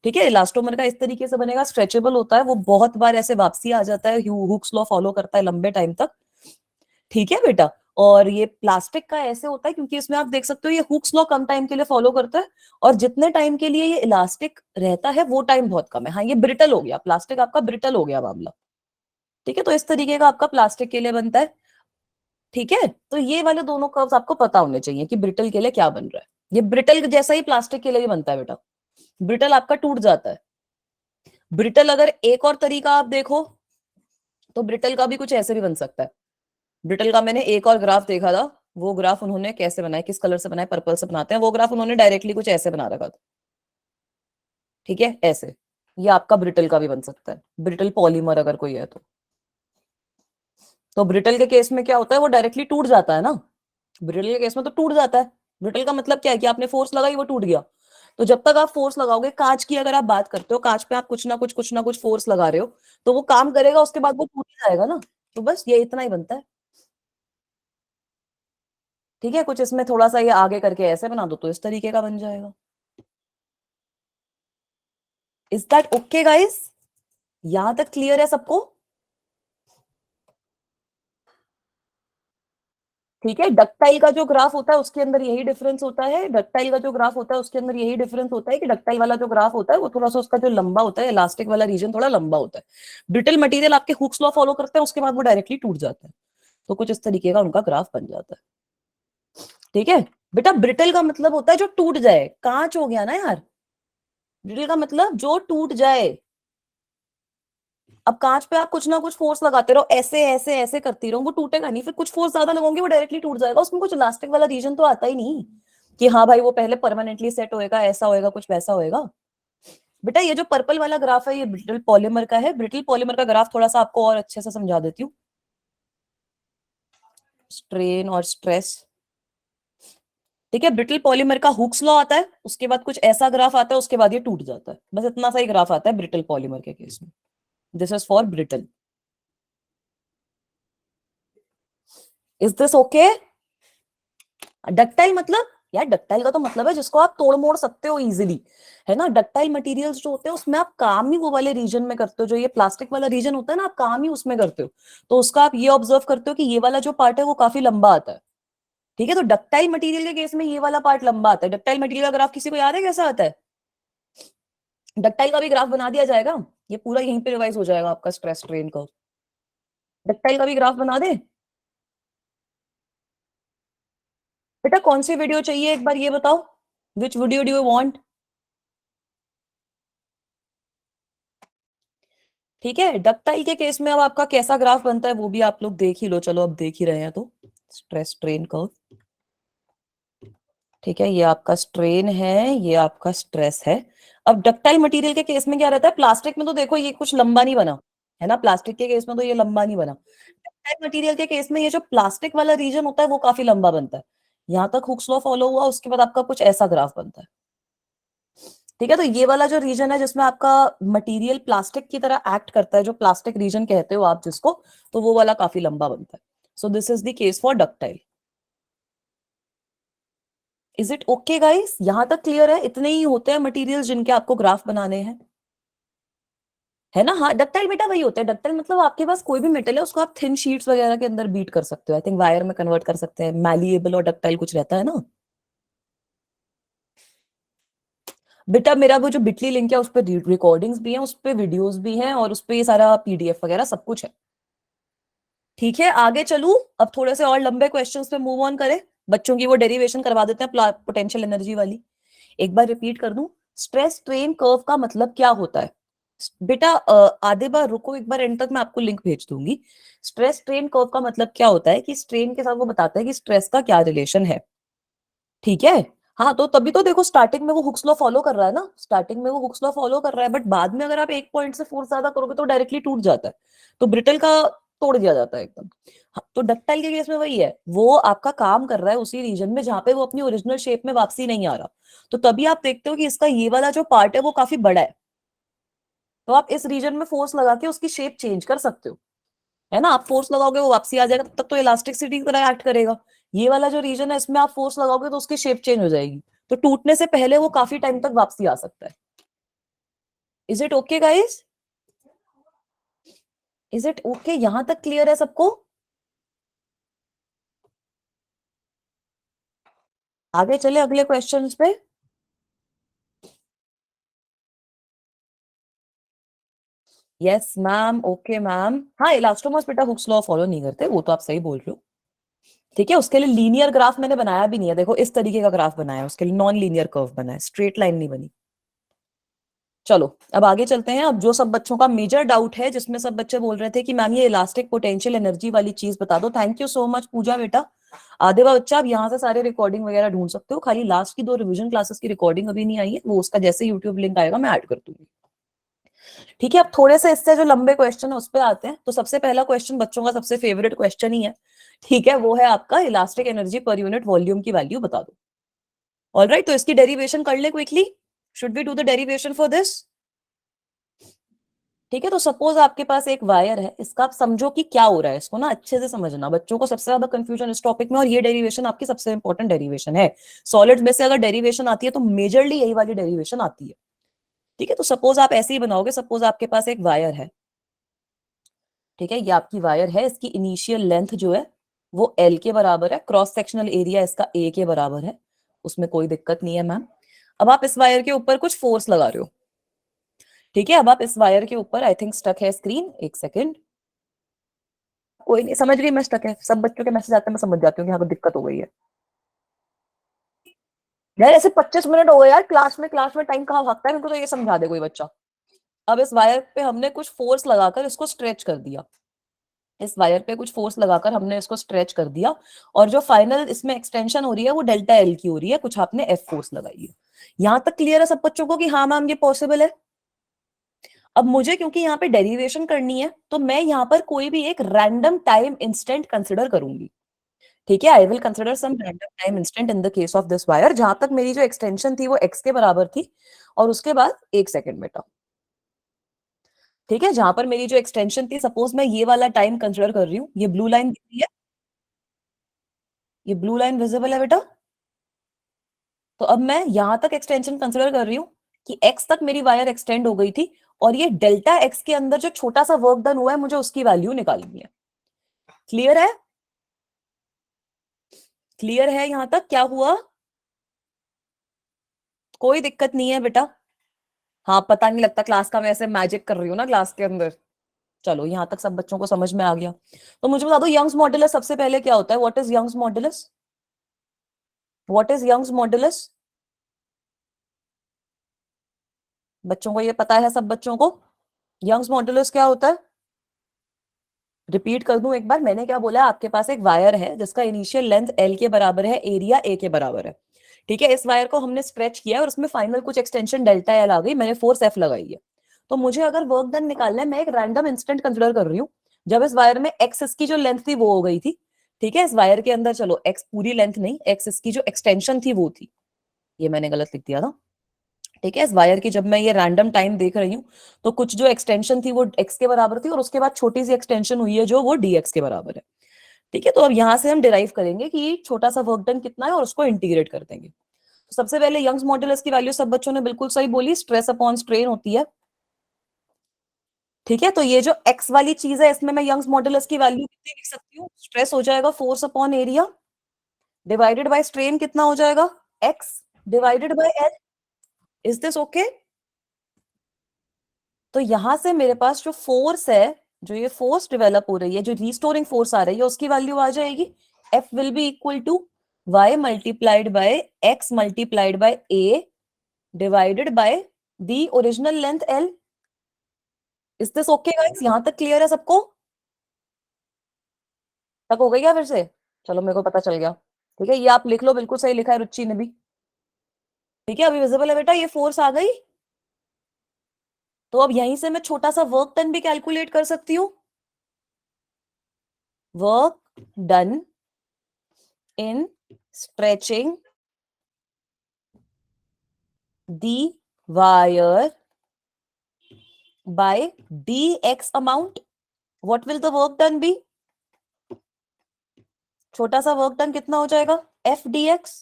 ठीक है, इलास्टोमर का इस तरीके से बनेगा, स्ट्रेचेबल होता है, वो बहुत बार ऐसे वापसी आ जाता है, हुक्स लॉ फॉलो करता है लंबे टाइम तक। ठीक है बेटा, और ये प्लास्टिक का ऐसे होता है क्योंकि इसमें आप देख सकते हो ये हुक्स लॉ कम टाइम के लिए फॉलो करता है, और जितने टाइम के लिए ये इलास्टिक रहता है वो टाइम बहुत कम है। हाँ, ये ब्रिटल हो गया, प्लास्टिक आपका ब्रिटल हो गया मामला। ठीक है, तो इस तरीके का आपका प्लास्टिक के लिए बनता है। ठीक है, तो ये वाले दोनों कर्व्स आपको पता होने चाहिए कि ब्रिटल के लिए क्या बन रहा है। ये ब्रिटल जैसा ही प्लास्टिक के लिए भी बनता है बेटा, ब्रिटल आपका टूट जाता है। ब्रिटल अगर एक और तरीका आप देखो तो ब्रिटल का भी कुछ ऐसे भी बन सकता है। ब्रिटल का मैंने एक और ग्राफ देखा था, वो ग्राफ उन्होंने कैसे बनाया, किस कलर से बनाया, पर्पल से बनाते हैं, वो ग्राफ उन्होंने डायरेक्टली कुछ ऐसे बना रखा था। ठीक है, ऐसे ये आपका ब्रिटल का भी बन सकता है, ब्रिटल पॉलीमर अगर कोई है तो ब्रिटल के केस में क्या होता है, वो डायरेक्टली टूट जाता है ना। ब्रिटल के केस में तो टूट जाता है। ब्रिटल का मतलब क्या है कि आपने फोर्स लगाई, वो टूट गया। तो जब तक आप फोर्स लगाओगे, कांच की अगर आप बात करते हो, कांच पे आप कुछ ना कुछ फोर्स लगा रहे हो तो वो काम करेगा, उसके बाद वो टूट ही जाएगा ना। तो बस ये इतना ही बनता है। ठीक है, कुछ इसमें थोड़ा सा ये आगे करके ऐसे बना दो तो इस तरीके का बन जाएगा। Is that okay guys? यहां तक क्लियर है सबको? ठीक है, डक्टाइल का जो ग्राफ होता है उसके अंदर यही डिफरेंस होता है, डक्टाइल का जो ग्राफ होता है उसके अंदर यही डिफरेंस होता है कि डक्टाइल वाला जो ग्राफ होता है वो थोड़ा सा उसका जो लंबा होता है, इलास्टिक वाला रीजन थोड़ा लंबा होता है। ब्रिटल मटेरियल आपके हुक्स लॉ फॉलो करते हैं, उसके बाद वो डायरेक्टली टूट जाता है। तो कुछ इस तरीके का उनका ग्राफ बन जाता है। ठीक है बेटा, ब्रिटल का मतलब होता है जो टूट जाए, कांच हो गया ना यार। ब्रिटल का मतलब जो टूट जाए। अब कांच पे आप कुछ ना कुछ फोर्स लगाते रहो, ऐसे ऐसे ऐसे करती रहो, वो टूटेगा नहीं। फिर कुछ फोर्स ज्यादा लगाओगे वो डायरेक्टली टूट जाएगा, उसमें कुछ इलास्टिक वाला रीजन तो आता ही नहीं कि हाँ भाई वो पहले परमानेंटली सेट होएगा, ऐसा होएगा, कुछ वैसा होएगा। बेटा ये जो पर्पल वाला ग्राफ है ये ब्रिटल पॉलीमर का है। ब्रिटल पॉलीमर का ग्राफ थोड़ा सा आपको और अच्छे से समझा देती हूँ। स्ट्रेन और स्ट्रेस। ठीक है, ब्रिटल पॉलीमर का हुक्स लॉ आता है, उसके बाद कुछ ऐसा ग्राफ आता है, उसके बाद ये टूट जाता है। बस इतना सा ही ग्राफ आता है ब्रिटल पॉलीमर के केस में। This is for brittle. Is this okay? Ductile मतलब, यार डक्टाइल का तो मतलब है जिसको आप तोड़ मोड़ सकते हो इजीली, है ना। डक्टाइल मटेरियल्स जो होते हैं उसमें आप काम ही वो वाले रीजन में करते हो, जो ये प्लास्टिक वाला रीजन होता है ना, आप काम ही उसमें करते हो। तो उसका आप ये ऑब्जर्व करते हो कि ये वाला जो पार्ट है वो काफी लंबा आता है। ठीक है, तो डक्टाइल मटेरियल के केस में ये वाला पार्ट लंबा आता है। डक्टाइल मटेरियल का ग्राफ किसी को याद है कैसा आता है? डक्टाइल का भी ग्राफ बना दिया जाएगा, ये पूरा यहीं पे रिवाइज हो जाएगा आपका स्ट्रेस स्ट्रेन का। डक्टाइल का भी ग्राफ बना दे बेटा। कौन सी वीडियो चाहिए एक बार ये बताओ, विच वीडियो डू यू वांट? ठीक है, डक्टाइल के केस में अब आपका कैसा ग्राफ बनता है वो भी आप लोग देख ही लो। चलो अब देख ही रहे हैं तो स्ट्रेस स्ट्रेन कर्व। ठीक है, ये आपका स्ट्रेन है, ये आपका स्ट्रेस है। अब डक्टाइल मटेरियल के केस में क्या रहता है, प्लास्टिक में तो देखो ये कुछ लंबा नहीं बना, है ना। प्लास्टिक के केस में तो ये लंबा नहीं बना। डक्टाइल मटेरियल के केस में ये जो प्लास्टिक वाला रीजन होता है वो काफी लंबा बनता है। यहां तक हुक्स लॉ फॉलो हुआ, उसके बाद आपका कुछ ऐसा ग्राफ बनता है। ठीक है, तो ये वाला जो रीजन है जिसमें आपका मटेरियल प्लास्टिक की तरह एक्ट करता है, जो प्लास्टिक रीजन कहते हो आप जिसको, तो वो वाला काफी लंबा बनता है। सो this is the case for ductile. Is it okay guys? यहां तक क्लियर है? इतने ही होते हैं मटेरियल्स जिनके आपको ग्राफ बनाने हैं, है ना। हाँ, डक्टाइल बेटा वही होता है। डक्टाइल मतलब आपके पास कोई भी मेटल है उसको आप थिन शीट्स वगैरह के अंदर बीट कर सकते हो। आई थिंक वायर में कन्वर्ट कर सकते हैं, मैलिएबल और डक्टाइल कुछ रहता है ना। बेटा मेरा वो जो बिटली लिंक है उस पर रिकॉर्डिंग्स भी हैं, उस पर वीडियोस भी हैं, और उस पर ये सारा पीडीएफ वगैरह सब कुछ है। ठीक है, आगे चलूं। अब थोड़े से और लंबे क्वेश्चंस पे मूव ऑन करें। बच्चों की वो डेरिवेशन करवा देते हैं पोटेंशियल एनर्जी वाली। एक बार रिपीट कर दूं, स्ट्रेस स्ट्रेन कर्व का मतलब क्या होता है बेटा? आधे बार रुको, एक बार एंड तक मैं आपको लिंक भेज दूंगी। स्ट्रेस स्ट्रेन कर्व का मतलब क्या होता है कि स्ट्रेन के साथ वो बताता है कि स्ट्रेस का क्या रिलेशन है। ठीक है, हाँ, तो तभी तो देखो स्टार्टिंग में वो हुक्स लॉ फॉलो कर रहा है ना, स्टार्टिंग में वो हुक्स लॉ फॉलो कर रहा है, बट बाद में अगर आप एक पॉइंट से फोर्स ज्यादा करोगे तो डायरेक्टली टूट जाता है। तो ब्रिटल का तोड़ दिया जाता है एकदम। हाँ, तो डक्टाइल के केस में वही है, वो आपका काम कर रहा है उसी रीजन में जहां पे वो अपनी ओरिजिनल शेप में वापसी नहीं आ रहा। तो तभी आप देखते हो कि इसका ये वाला जो पार्ट है वो काफी बड़ा है। तो आप इस रीजन में फोर्स लगा के उसकी शेप चेंज कर सकते हो, है ना। आप फोर्स लगाओगे वो वापसी आ जाएगा, तब तक तो इलास्टिसिटी की तरह एक्ट करेगा। ये वाला जो रीजन है इसमें आप फोर्स लगाओगे तो उसकी शेप चेंज हो जाएगी, तो टूटने से पहले वो काफी टाइम तक वापसी आ सकता है। Is it okay guys? Is it okay? यहां तक क्लियर है सबको? आगे चले अगले क्वेश्चंस पे। Yes ma'am, okay ma'am. हाँ, इलास्टोमर्स बेटा हुक्स लॉ फॉलो नहीं करते, वो तो आप सही बोल रहे हो। ठीक है, उसके लिए लीनियर ग्राफ मैंने बनाया भी नहीं है। देखो इस तरीके का ग्राफ बनाया है, उसके लिए नॉन लीनियर कर्व बना है, स्ट्रेट लाइन नहीं बनी। चलो अब आगे चलते हैं। अब जो सब बच्चों का मेजर डाउट है, जिसमें सब बच्चे बोल रहे थे कि मैम ये इलास्टिक पोटेंशियल एनर्जी वाली चीज बता दो। थैंक यू सो मच पूजा बेटा। आधे बच्चा आप यहाँ से सारे रिकॉर्डिंग वगैरह ढूंढ सकते हो, खाली लास्ट की 2 रिवीजन क्लासेस की रिकॉर्डिंग अभी नहीं आई है, वो उसका जैसे यूट्यूब लिंक आएगा मैं ऐड कर दूंगी। ठीक है, अब थोड़े से इससे जो लंबे क्वेश्चन है उस पर आते हैं। तो सबसे पहला क्वेश्चन बच्चों का सबसे फेवरेट क्वेश्चन ही है, ठीक है, वो है आपका elastic energy per unit volume की वैल्यू बता दो। ऑलराइट, तो इसकी डेरिवेशन कर ले quickly. Should we do the derivation for this? ठीक है, तो सपोज आपके पास एक वायर है, इसका आप समझो कि क्या हो रहा है, इसको ना अच्छे से समझना। बच्चों को सबसे ज्यादा कंफ्यूजन इस टॉपिक में, और ये डेरिवेशन आपकी सबसे इंपॉर्टेंट डेरिवेशन है। सॉलिड में से अगर डेरिवेशन आती है तो मेजरली यही वाली डेरिवेशन आती है। ठीक है, तो सपोज आप ऐसे ही बनाओगे। सपोज आपके पास एक वायर है, ठीक है, ये आपकी वायर है, इसकी इनिशियल लेंथ जो है वो एल के बराबर है, क्रॉस सेक्शनल एरिया इसका ए के बराबर है, उसमें कोई दिक्कत नहीं है मैम। अब आप इस वायर के ऊपर कुछ फोर्स लगा रहे हो। ठीक है, अब आप इस वायर के ऊपर, आई थिंक स्टक है स्क्रीन, एक सेकेंड, कोई नहीं, समझ गई मैं स्टक है। सब बच्चों के मैसेज आते हैं, मैं समझ जाती हूँ कि यहाँ पर दिक्कत हो गई है। यार ऐसे 25 मिनट हो गए यार, क्लास में टाइम कहाँ भागता है, मेरे को तो ये समझा दे कोई बच्चा। अब इस वायर पे हमने कुछ फोर्स लगाकर इसको स्ट्रेच कर दिया। इस वायर पे कुछ फोर्स लगाकर हमने इसको स्ट्रेच कर दिया, और जो फाइनल इसमें एक्सटेंशन हो रही है वो डेल्टा एल की हो रही है, कुछ आपने एफ फोर्स लगाई है। यहां तक क्लियर है सब बच्चों को कि हाँ मैम ये पॉसिबल है? अब मुझे क्योंकि यहाँ पे डेरिवेशन करनी है, तो मैं यहाँ पर कोई भी एक रैंडम टाइम इंस्टेंट कंसिडर करूंगी। ठीक है, I will consider some random time instant in the case of this wire, जहां तक मेरी जो एक्सटेंशन थी वो एक्स के बराबर थी, और उसके बाद 1 सेकेंड बेटा। ठीक है, जहां पर मेरी जो एक्सटेंशन थी, सपोज मैं ये वाला टाइम कंसिडर कर रही हूँ, ये ब्लू लाइन दिख रही है, ये ब्लू लाइन विजिबल है बेटा। तो अब मैं यहां तक एक्सटेंशन कंसिडर कर रही हूँ कि एक्स तक मेरी वायर एक्सटेंड हो गई थी, और ये डेल्टा एक्स के अंदर जो छोटा सा वर्क डन हुआ है, मुझे उसकी वैल्यू निकालनी है। क्लियर है? क्लियर है यहां तक क्या हुआ? कोई दिक्कत नहीं है बेटा? हाँ, पता नहीं लगता क्लास का, मैं ऐसे मैजिक कर रही हूँ ना क्लास के अंदर। चलो यहां तक सब बच्चों को समझ में आ गया। तो मुझे बता दो यंग्स मॉड्यूलस सबसे पहले क्या होता है? What is Young's modulus? What is Young's modulus? बच्चों को ये पता है? सब बच्चों को यंग्स मॉड्यूलस क्या होता है? रिपीट कर दूं एक बार, मैंने क्या बोला? आपके पास एक वायर है जिसका इनिशियल लेंथ एल के बराबर है, एरिया ए के बराबर है। ठीक है, इस वायर को हमने स्ट्रेच किया और उसमें फाइनल कुछ एक्सटेंशन डेल्टा एल आ गई, मैंने फोर्स एफ लगाई है। तो मुझे अगर वर्क डन निकालना है, मैं एक रैंडम इंस्टेंट कंसिडर कर रही हूँ जब इस वायर में एक्स इसकी जो लेंथ थी वो हो गई थी। ठीक है, इस वायर के अंदर, चलो एक्स पूरी लेंथ नहीं, एक्स इसकी जो एक्सटेंशन थी वो थी, ये मैंने गलत लिख दिया था। ठीक है, इस वायर की जब मैं ये रैंडम टाइम देख रही हूँ, तो कुछ जो एक्सटेंशन थी वो एक्स के बराबर थी, और उसके बाद छोटी सी एक्सटेंशन हुई है जो वो dx के बराबर है। ठीक है, तो अब यहां से हम डिराइव करेंगे कि छोटा सा वर्क डन कितना है, और उसको इंटीग्रेट कर देंगे। तो सबसे पहले यंग्स मॉड्यूलस की वैल्यू सब बच्चों ने बिल्कुल सही बोली, स्ट्रेस अपॉन स्ट्रेन होती है। ठीक है, तो ये जो एक्स वाली चीज है, इसमें मैं यंग्स मॉड्यूलस की वैल्यू कितनी लिख सकती हूँ? स्ट्रेस हो जाएगा force upon area divided by strain, कितना हो जाएगा? X divided by L. Is this okay? तो यहां से मेरे पास जो फोर्स है, जो ये फोर्स डेवलप हो रही है, जो रिस्टोरिंग फोर्स आ रही है, उसकी वैल्यू आ जाएगी F will be equal to y multiplied by x multiplied by a divided by the original length L। Is this okay guys? यहां तक क्लियर है सबको? तक हो गई क्या फिर से? चलो मेरे को पता चल गया। ठीक है, ये आप लिख लो, बिल्कुल सही लिखा है रुचि ने भी। ठीक है, अभी विजिबल है बेटा, ये फोर्स आ गई। तो अब यहीं से मैं छोटा सा वर्क डन भी कैलकुलेट कर सकती हूँ। Work done in stretching the wire by dx amount, what will the work done be? छोटा सा वर्क डन कितना हो जाएगा? F D x.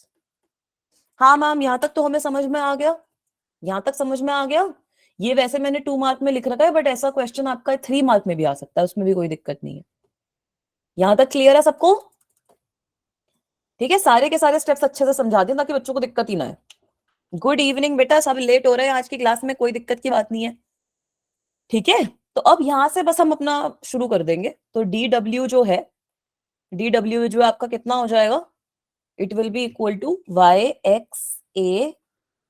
हाँ मैम, यहां तक तो हमें समझ में आ गया, यहां तक समझ में आ गया। ये वैसे मैंने 2 मार्क में लिख रखा है, बट ऐसा क्वेश्चन आपका 3 मार्क में भी आ सकता है, उसमें भी कोई दिक्कत नहीं है। यहां तक क्लियर है सबको? ठीक है, सारे के सारे स्टेप्स अच्छे से समझा दें ताकि बच्चों को दिक्कत ही ना है। गुड इवनिंग बेटा, सब लेट हो रहे हैं आज की क्लास में, कोई दिक्कत की बात नहीं है। ठीक है, तो अब यहां से बस हम अपना शुरू कर देंगे। तो डी डब्ल्यू जो है, डी डब्ल्यू जो है आपका कितना हो जाएगा? It will be equal to y x a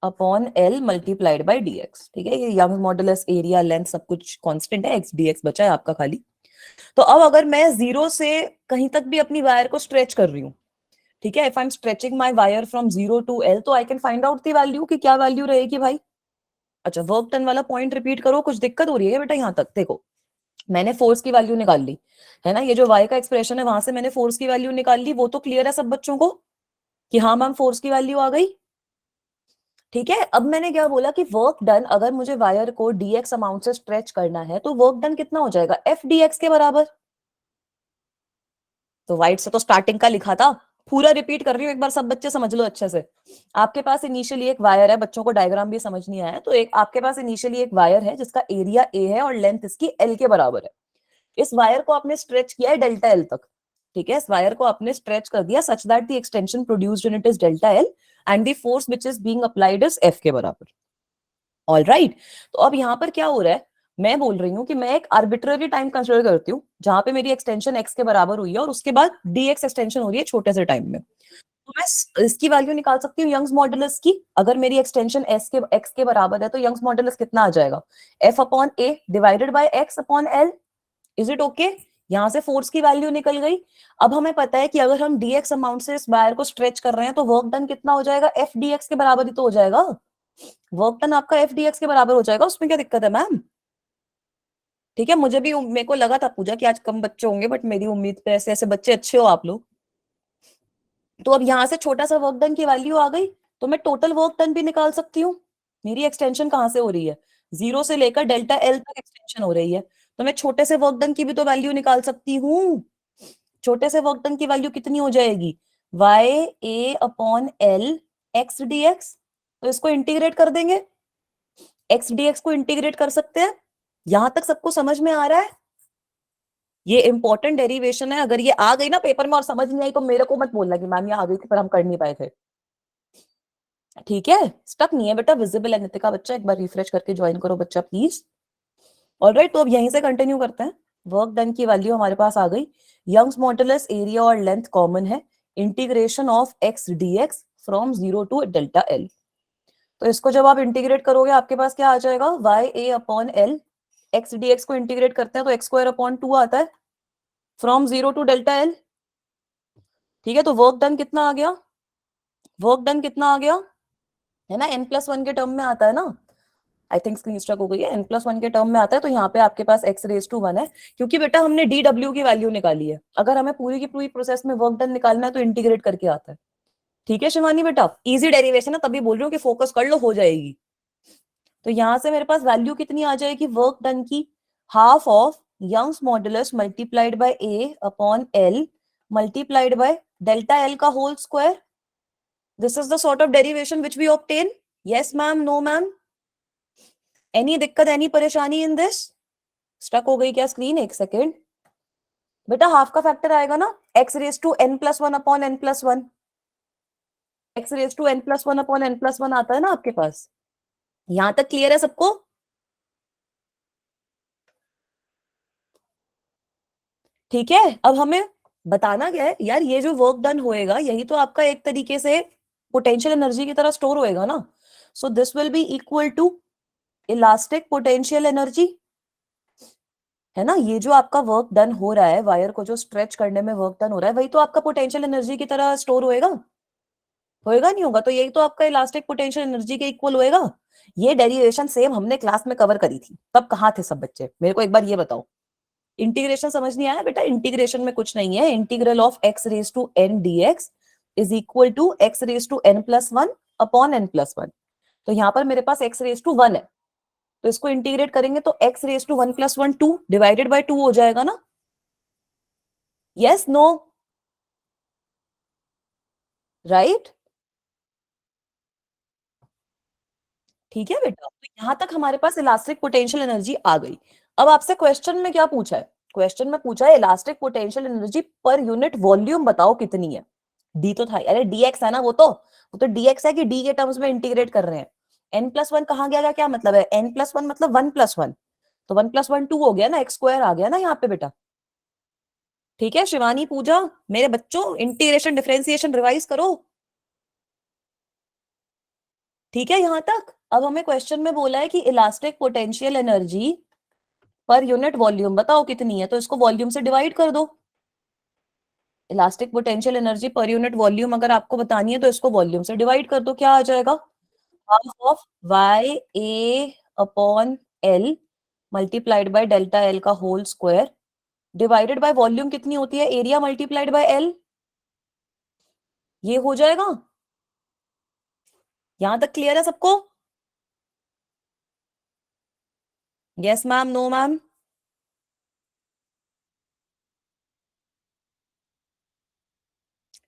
upon L multiplied by d x. ठीक है, ये यंग मॉडुलस, एरिया, लेंथ सब कुछ कांस्टेंट है, एक्स डी एक्स बचा है आपका खाली। तो अब अगर मैं 0 से कहीं तक भी अपनी वायर को स्ट्रेच कर रही हूँ, ठीक है, if I am stretching my wire from 0 to L, तो I can find out the value कि क्या वैल्यू रहेगी भाई। अच्छा, वर्क डन वाला पॉइंट रिपीट करो, कुछ दिक्कत हो रही है बेटा? यहां तक देखो, मैंने फोर्स की वैल्यू निकाल ली है ना, ये जो y का एक्सप्रेशन है वहां से मैंने फोर्स की वैल्यू निकाल ली। वो तो क्लियर है सब बच्चों को कि हाँ मैम फोर्स की वैल्यू आ गई? ठीक है, अब मैंने क्या बोला कि वर्क डन, अगर मुझे वायर को dx अमाउंट से स्ट्रेच करना है तो वर्क डन कितना हो जाएगा? f dx के बराबर। तो वाइट से तो स्टार्टिंग का लिखा था, पूरा रिपीट कर रही हूँ, एक बार सब बच्चे समझ लो अच्छे से। आपके पास इनिशियली एक वायर है, बच्चों को डायग्राम भी समझ नहीं आया, तो एक आपके पास इनिशियली एक वायर है जिसका एरिया a है और लेंथ इसकी l के बराबर है। इस वायर को आपने स्ट्रेच किया है डेल्टा एल तक। ठीक है, इस वायर को आपने स्ट्रेच कर दिया such that the extension produced in it is delta L and the force which is being applied is F के बराबर। ऑल राइट, तो अब यहां पर क्या हो रहा है, मैं बोल रही हूं कि मैं एक आर्बिट्ररी टाइम कंसीडर करती हूँ जहां पे मेरी एक्सटेंशन एक्स के बराबर हुई है और उसके बाद डी एक्स एक्सटेंशन हो रही है छोटे से टाइम में। तो मैं इसकी वैल्यू निकाल सकती हूँ यंग्स मॉडुलस की। अगर मेरी एक्सटेंशन एस के एक्स के बराबर है तो यंग्स मॉडुलस कितना आ जाएगा? F upon A divided by x upon L. Is it okay? यहां से फोर्स की वैल्यू निकल गई। अब हमें पता है कि अगर हम dx अमाउंट से इस वायर को स्ट्रेच कर रहे हैं तो वर्क डन कितना हो जाएगा? एफ dx के बराबर ही तो हो जाएगा। वर्क डन आपका एफ dx के बराबर हो जाएगा, उसमें क्या दिक्कत है मैम? ठीक है, मुझे भी मेरे को लगा था पूजा कि आज कम बच्चे होंगे, बट मेरी उम्मीद पे ऐसे ऐसे बच्चे अच्छे हो आप लोग। तो अब यहां से छोटा सा वर्क डन की वैल्यू आ गई, तो मैं टोटल वर्क डन भी निकाल सकती हूँ। मेरी एक्सटेंशन कहां से हो रही है? 0 से लेकर डेल्टा एल तक एक्सटेंशन हो रही है, तो मैं छोटे से वर्क डन की भी तो वैल्यू निकाल सकती हूँ। छोटे से वर्क डन की वैल्यू कितनी हो जाएगी? Y A upon L X D X. तो इसको इंटीग्रेट कर देंगे, एक्स डी एक्स को इंटीग्रेट कर सकते हैं। यहां तक सबको समझ में आ रहा है? ये इंपॉर्टेंट डेरिवेशन है, अगर ये आ गई ना पेपर में और समझ नहीं आई तो मेरे को मत बोलना कि मैम ये आ गई थी पर हम कर नहीं पाए थे। ठीक है, स्टक नहीं है बेटा, विजिबल है नितिका बच्चा, एक बार रिफ्रेश करके ज्वाइन करो बच्चा प्लीज। ऑलराइट, तो अब यहीं से कंटिन्यू करते हैं। वर्क डन की वैल्यू हमारे पास आ गई, यंग्स मॉडुलस, एरिया और लेंथ कॉमन है, integration of x d x from 0 to delta L. तो इसको जब आप इंटीग्रेट करोगे आपके पास क्या आ जाएगा? Y A upon L, x dx को इंटीग्रेट करते हैं तो एक्स स्क्वायर अपॉन 2 आता है फ्रॉम 0 टू डेल्टा एल। ठीक है, तो वर्क डन कितना आ गया? वर्क डन कितना आ गया? है ना, n+1 के टर्म में आता है ना। आई थिंक स्क्रीन स्ट्रक हो गई है, n+1 के टर्म में आता है, तो यहाँ पे आपके पास x⁻⁴ है, क्योंकि बेटा हमने dw की वैल्यू निकाली है। अगर हमें पूरी की पूरी प्रोसेस में वर्क डन निकालना है तो इंटीग्रेट करके आता है। ठीक है शिवानी बेटा, इजी डेरिवेशन है, तभी बोल रही हूँ कि फोकस कर लो, हो जाएगी। तो यहां से मेरे पास वैल्यू कितनी आ जाएगी वर्क डन की? Half of Young's modulus multiplied by A upon L multiplied by delta L का whole square. This is the sort of derivation which we obtain. Yes ma'am, no ma'am, any दिक्कत, एनी परेशानी इन दिस? स्टक हो गई क्या स्क्रीन? एक सेकेंड बेटा, हाफ का फैक्टर आएगा ना, x⁻n+1 upon n+1, x⁻n+1 upon n+1 आता है ना आपके पास। यहां तक क्लियर है सबको? ठीक है, अब हमें बताना क्या है यार, ये जो वर्क डन होएगा यही तो आपका एक तरीके से पोटेंशियल एनर्जी की तरह स्टोर होएगा ना। So this will be equal to elastic potential energy, है ना। ये जो आपका वर्क डन हो रहा है, वायर को जो स्ट्रेच करने में वर्क डन हो रहा है, वही तो आपका पोटेंशियल एनर्जी की तरह स्टोर होएगा। होएगा नहीं होगा? तो यही तो आपका इलास्टिक पोटेंशियल एनर्जी के इक्वल होएगा। ये डेरिवेशन सेम हमने क्लास में कवर करी थी, तब कहाँ थे सब बच्चे? मेरे को एक बार ये बताओ। इंटीग्रेशन समझ नहीं आया बेटा? इंटीग्रेशन में कुछ नहीं है, integral of x⁻n dx is equal to x⁻n+1 upon n+1। तो यहाँ पर मेरे पास x⁻1 है, तो इसको इंटीग्रेट करेंगे तो x⁻1+1 2 डिवाइडेड बाय 2 हो जाएगा ना। Yes, no, right? ठीक है बेटा, तो यहां तक हमारे पास इलास्टिक पोटेंशियल एनर्जी आ गई। अब आपसे क्वेश्चन में क्या पूछा है? क्वेश्चन में पूछा है elastic potential energy per unit volume बताओ कितनी है। डी तो था, अरे डीएक्स है ना, वो तो डीएक्स है कि डी के टर्म्स में इंटीग्रेट कर रहे हैं। n+1 कहाँ गया, क्या मतलब है? n+1 मतलब 1+1, तो 1+1 2 हो गया ना, एक्स स्क्वायर आ गया ना यहाँ पे बेटा। ठीक है शिवानी, पूजा, मेरे बच्चों, इंटीग्रेशन डिफरेंशिएशन रिवाइज करो। ठीक है यहां तक। अब हमें क्वेश्चन में बोला है कि elastic potential energy per unit volume बताओ कितनी है, तो इसको वॉल्यूम से डिवाइड कर दो। Elastic potential energy per unit volume अगर आपको बतानी है तो इसको वॉल्यूम से डिवाइड कर दो। क्या आ जाएगा? Half of Y A upon L multiplied by delta L का whole square divided by volume कितनी होती है? Area multiplied by L. ये हो जाएगा। यहां तक क्लियर है सबको? Yes ma'am, no ma'am?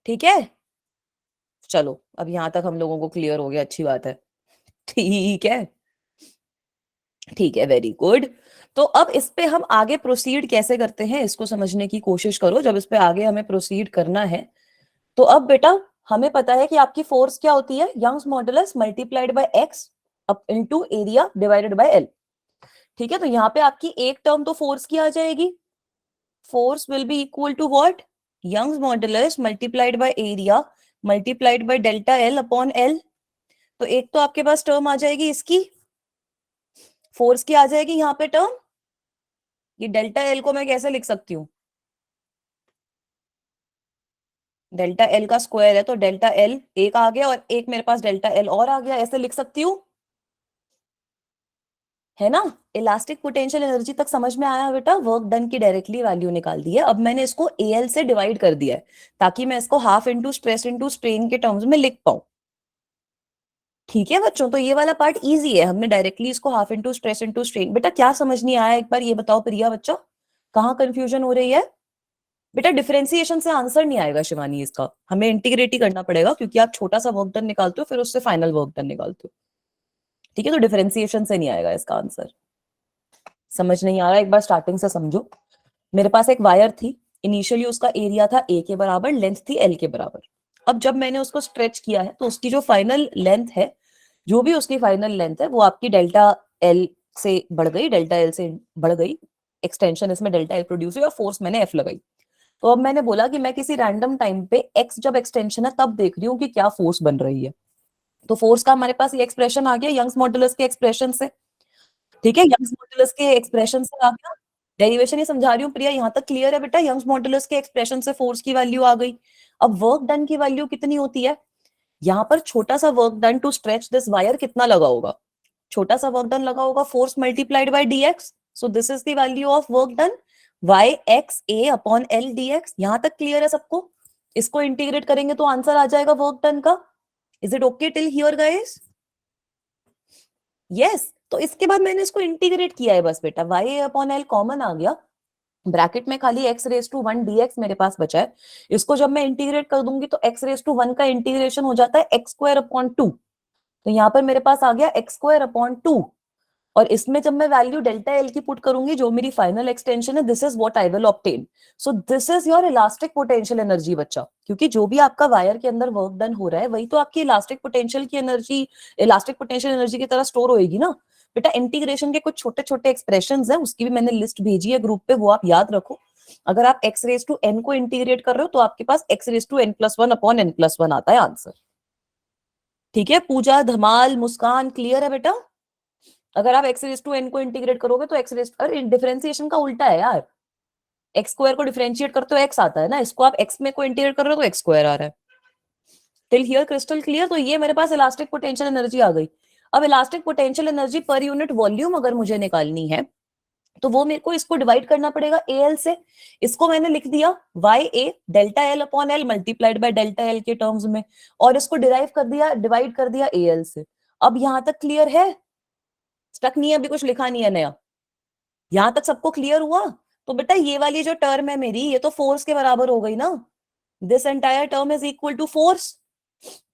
ठीक है, चलो अब यहां तक हम लोगों को क्लियर हो गया, अच्छी बात है। ठीक है, ठीक है, वेरी गुड। तो अब इस पे हम आगे प्रोसीड कैसे करते हैं इसको समझने की कोशिश करो। जब इस पे आगे हमें प्रोसीड करना है तो अब बेटा हमें पता है कि आपकी फोर्स क्या होती है? Young's modulus multiplied by x up into area divided by L. ठीक है, तो यहाँ पे आपकी एक टर्म तो फोर्स की आ जाएगी। Force will be equal to what? Young's modulus multiplied by area multiplied by delta L upon L. तो एक तो आपके पास टर्म आ जाएगी इसकी, फोर्स की आ जाएगी यहाँ पे टर्म। ये डेल्टा एल को मैं कैसे लिख सकती हूँ? डेल्टा एल का स्क्वायर है तो डेल्टा एल एक आ गया और एक मेरे पास डेल्टा एल और आ गया, ऐसे लिख सकती हूँ, है ना? इलास्टिक पोटेंशियल एनर्जी तक समझ में आया बेटा? वर्क डन की डायरेक्टली वैल्यू निकाल दी है। अब मैंने इसको एल से डिवाइड कर दिया है ताकि मैं इसको half into stress into strain के टर्म्स में लिख पाऊं। ठीक है बच्चों, तो ये वाला पार्ट इजी है, हमने डायरेक्टली इसको half into stress into strain. बेटा क्या समझ नहीं आया एक बार ये बताओ प्रिया बच्चा, कहाँ कंफ्यूजन हो रही है? बेटा डिफरेंशिएशन से आंसर नहीं आएगा शिवानी, इसका हमें इंटीग्रेट ही करना पड़ेगा क्योंकि आप छोटा सा वर्क डन निकालते हो फिर उससे फाइनल वर्क डन निकालते हो। ठीक है, तो डिफरेंशिएशन से नहीं आएगा इसका आंसर। समझ नहीं आ रहा, एक बार स्टार्टिंग से समझो। मेरे पास एक वायर थी, इनिशियली उसका एरिया था ए के बराबर, लेंथ थी एल के बराबर। अब जब मैंने उसको स्ट्रेच किया है तो उसकी जो फाइनल लेंथ है, जो भी उसकी फाइनल लेंथ है वो आपकी डेल्टा एल से बढ़ गई, डेल्टा एल से बढ़ गई। एक्सटेंशन इसमें डेल्टा एल प्रोड्यूस हुई और फोर्स मैंने एफ लगाई। तो अब मैंने बोला कि मैं किसी रैंडम टाइम पे एक्स जब एक्सटेंशन है तब देख रही हूँ कि क्या फोर्स बन रही है। तो फोर्स का हमारे पास ये एक्सप्रेशन आ गया यंग्स मॉडुलस के एक्सप्रेशन से। ठीक है, यंग्स मॉडुलस के एक्सप्रेशन से आ गया। डेरिवेशन ही समझा रही हूँ प्रिया, यहां तक क्लियर है बेटा? यंग्स मॉडुलस के एक्सप्रेशन से फोर्स की वैल्यू आ गई। अब वर्क डन की वैल्यू कितनी होती है? यहाँ पर छोटा सा work done to stretch this wire कितना लगा होगा? छोटा सा वर्क डन लगा होगा force multiplied by d x. So this is the value of work done, y x a upon L d x. यहां तक क्लियर है सबको? इसको इंटीग्रेट करेंगे तो आंसर आ जाएगा वर्क डन का। Is it okay till here guys? Yes. तो इसके बाद मैंने इसको इंटीग्रेट किया है बस बेटा, Y A upon L common आ गया, ब्रैकेट में खाली x रेज टू 1 dx मेरे पास बचा है। इसको जब मैं इंटीग्रेट कर दूंगी तो x रेज टू 1 का इंटीग्रेशन हो जाता है x स्क्वायर अपॉन 2। तो यहाँ पर मेरे पास आ गया x स्क्वायर अपॉन 2। और इसमें जब मैं वैल्यू डेल्टा एल की पुट करूंगी जो मेरी फाइनल एक्सटेंशन है, this is what I will obtain. So this is your elastic potential energy बच्चा, क्योंकि जो भी आपका वायर के अंदर वर्क डन हो रहा है वही तो आपकी इलास्टिक पोटेंशियल की एनर्जी, इलास्टिक पोटेंशियल एनर्जी की तरह स्टोर होएगी ना बेटा। इंटीग्रेशन के कुछ छोटे छोटे एक्सप्रेशंस हैं, उसकी भी मैंने लिस्ट भेजी है ग्रुप पे, वो आप याद रखो। अगर आप x रेज टू n को इंटीग्रेट कर रहे हो तो आपके पास x raise to n+1 upon n+1 आता है आंसर। ठीक है, पूजा, धमाल, मुस्कान, क्लियर है बेटा? अगर आप x रेज टू n को इंटीग्रेट करोगे तो x रेज, अरे डिफरेंशिएशन का उल्टा है यार, x स्क्वायर को डिफरेंशिएट करते हो x आता है ना, इसको आप x में को इंटीग्रेट कर रहे हो तो x स्क्वायर आ रहा है। Till here crystal clear? तो ये मेरे पास इलास्टिक पोटेंशियल एनर्जी आ गई। अब elastic potential energy per unit volume अगर मुझे निकालनी है तो वो मेरे को इसको डिवाइड करना पड़ेगा AL से। इसको मैंने लिख दिया Y A delta L upon L multiplied by delta L के टर्म्स में, और इसको डिराइव कर दिया, डिवाइड कर दिया AL से। अब यहां तक क्लियर है? स्टक नहीं है? अभी कुछ लिखा नहीं है नया? यहां तक सबको क्लियर हुआ? तो बेटा ये वाली जो टर्म है मेरी, ये तो फोर्स के बराबर हो गई ना। This entire term is equal to force.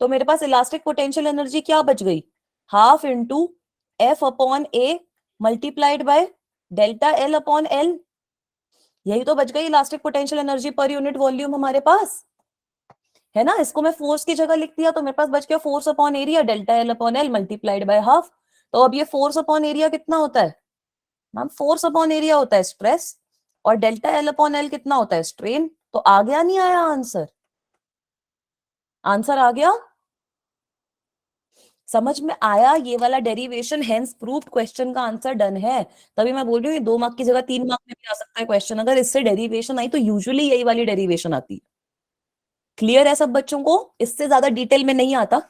तो मेरे पास इलास्टिक पोटेंशियल एनर्जी क्या बच गई? Half into F upon A multiplied by delta L upon L। यही तो बच गई elastic potential energy per unit volume हमारे पास, है ना। इसको मैं फोर्स की जगह लिख दिया तो मेरे पास बच गया force upon area delta L upon L multiplied by half. तो अब ये फोर्स अपॉन एरिया कितना होता है मैम? फोर्स अपॉन एरिया होता है स्ट्रेस, और डेल्टा L अपॉन L कितना होता है? स्ट्रेन। तो आ गया नहीं आया आंसर? आंसर आ गया, समझ में आया ये वाला डेरिवेशन, हेंस प्रूव्ड, क्वेश्चन का आंसर डन है। तभी मैं बोल रही हूँ ये 2 मार्क की जगह 3 मार्क में भी आ सकता है क्वेश्चन। अगर इससे डेरिवेशन आई तो यूजुअली यही वाली डेरिवेशन आती है। क्लियर है सब बच्चों को? इससे ज्यादा डिटेल में नहीं आता।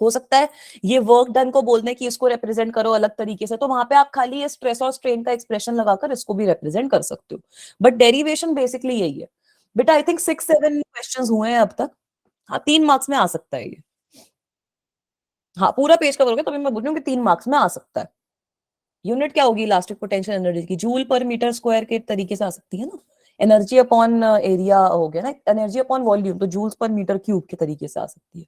हो सकता है ये वर्क डन को बोलने की इसको रिप्रेजेंट करो अलग तरीके से, तो वहां पे आप खाली ये स्ट्रेस और स्ट्रेन का एक्सप्रेशन लगाकर इसको भी रिप्रेजेंट कर सकते हो, बट डेरिवेशन बेसिकली यही है बेटा। आई थिंक 6-7 क्वेश्चंस हुए हैं अब तक। हाँ 3 मार्क्स में आ सकता है ये। हाँ पूरा पेज करोगे तभी मैं बोल रही हूँ कि 3 मार्क्स में आ सकता है। यूनिट क्या होगी इलास्टिक पोटेंशियल एनर्जी की? जूल पर मीटर स्क्वायर के तरीके से आ सकती है ना। एनर्जी अपॉन एरिया हो गया ना, एनर्जी अपॉन वॉल्यूम, तो जूल्स पर मीटर क्यूब के तरीके से आ सकती है।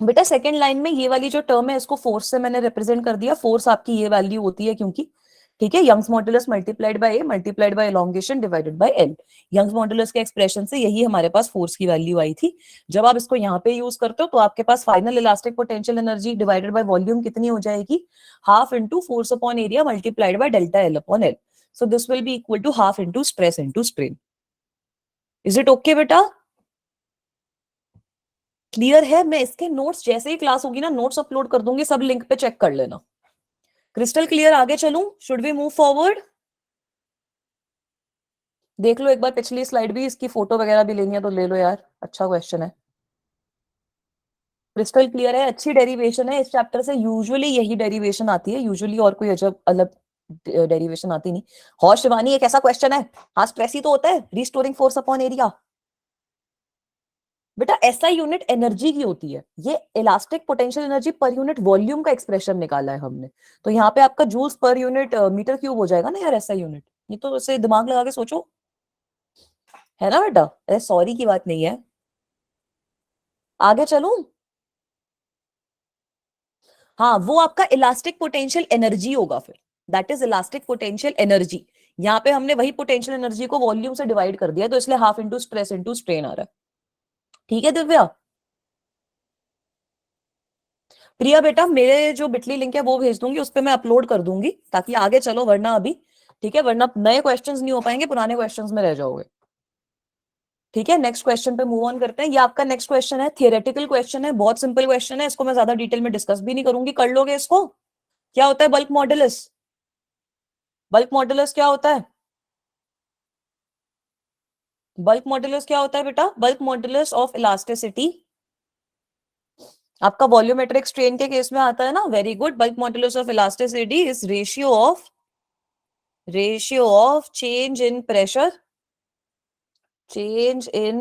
बेटा सेकंड लाइन में ये वाली जो टर्म है इसको फोर्स से मैंने रिप्रेजेंट कर दिया। फोर्स आपकी ये वैल्यू होती है क्योंकि, ठीक है, Young's modulus multiplied by A multiplied by elongation divided by L. Young's modulus के एक्सप्रेशन से यही हमारे पास फोर्स की वैल्यू आई थी। जब आप इसको यहाँ पे यूज करते हो तो आपके पास final elastic potential energy divided by volume कितनी हो जाएगी? Half into force upon area multiplied by delta L upon L. So this will be equal to half into stress into strain. Is it okay बेटा? क्लियर है? मैं इसके नोट्स जैसे ही क्लास होगी ना नोट्स अपलोड कर दूंगी, सब लिंक पे चेक कर लेना। Crystal clear? आगे चलूं? Should we move forward? देख लो एक बार पिछली स्लाइड भी, इसकी फोटो वगैरह भी लेनी है तो ले लो यार, अच्छा क्वेश्चन है। क्रिस्टल क्लियर है? अच्छी डेरिवेशन है इस चैप्टर से, यूजुअली यही डेरिवेशन आती है, यूजुअली और कोई अजब अलग डेरिवेशन आती नहीं। हौश शिवानी, एक ऐसा क्वेश्चन है, हाँ स्ट्रेस ही तो होता है, रिस्टोरिंग फोर्स अपॉन एरिया। बेटा ऐसा यूनिट एनर्जी की होती है, ये elastic potential energy per unit volume का एक्सप्रेशन निकाला है हमने, तो यहाँ पे आपका joules per unit metre cube हो जाएगा ना यार ऐसा यूनिट। ये तो ऐसे दिमाग लगा के सोचो, है ना बेटा? अरे सॉरी की बात नहीं है। आगे चलूं? हाँ वो आपका इलास्टिक पोटेंशियल एनर्जी होगा फिर, that is elastic potential energy. यहाँ पे हमने वही पोटेंशियल एनर्जी को वॉल्यूम से डिवाइड कर दिया, तो इसलिए half into stress into strain आ रहा है। ठीक है दिव्या? प्रिया बेटा मेरे जो बिटली लिंक है वो भेज दूंगी, उस पर मैं अपलोड कर दूंगी ताकि आगे चलो, वरना अभी, ठीक है, वरना नए क्वेश्चंस नहीं हो पाएंगे, पुराने क्वेश्चंस में रह जाओगे। ठीक है नेक्स्ट क्वेश्चन पे मूव ऑन करते हैं। ये आपका नेक्स्ट क्वेश्चन है, थियोरेटिकल क्वेश्चन है, बहुत सिंपल क्वेश्चन है, इसको मैं ज्यादा डिटेल में डिस्कस भी नहीं करूंगी, कर लोगे इसको। क्या होता है बल्क मॉडुलस? बल्क मॉडुलस क्या होता है? बल्क मॉडुलस क्या होता है बेटा? बल्क मॉडुलस ऑफ इलास्टिसिटी आपका वॉल्यूमेट्रिक स्ट्रेन के केस में आता है ना। Very good. Bulk modulus of elasticity is ratio of change in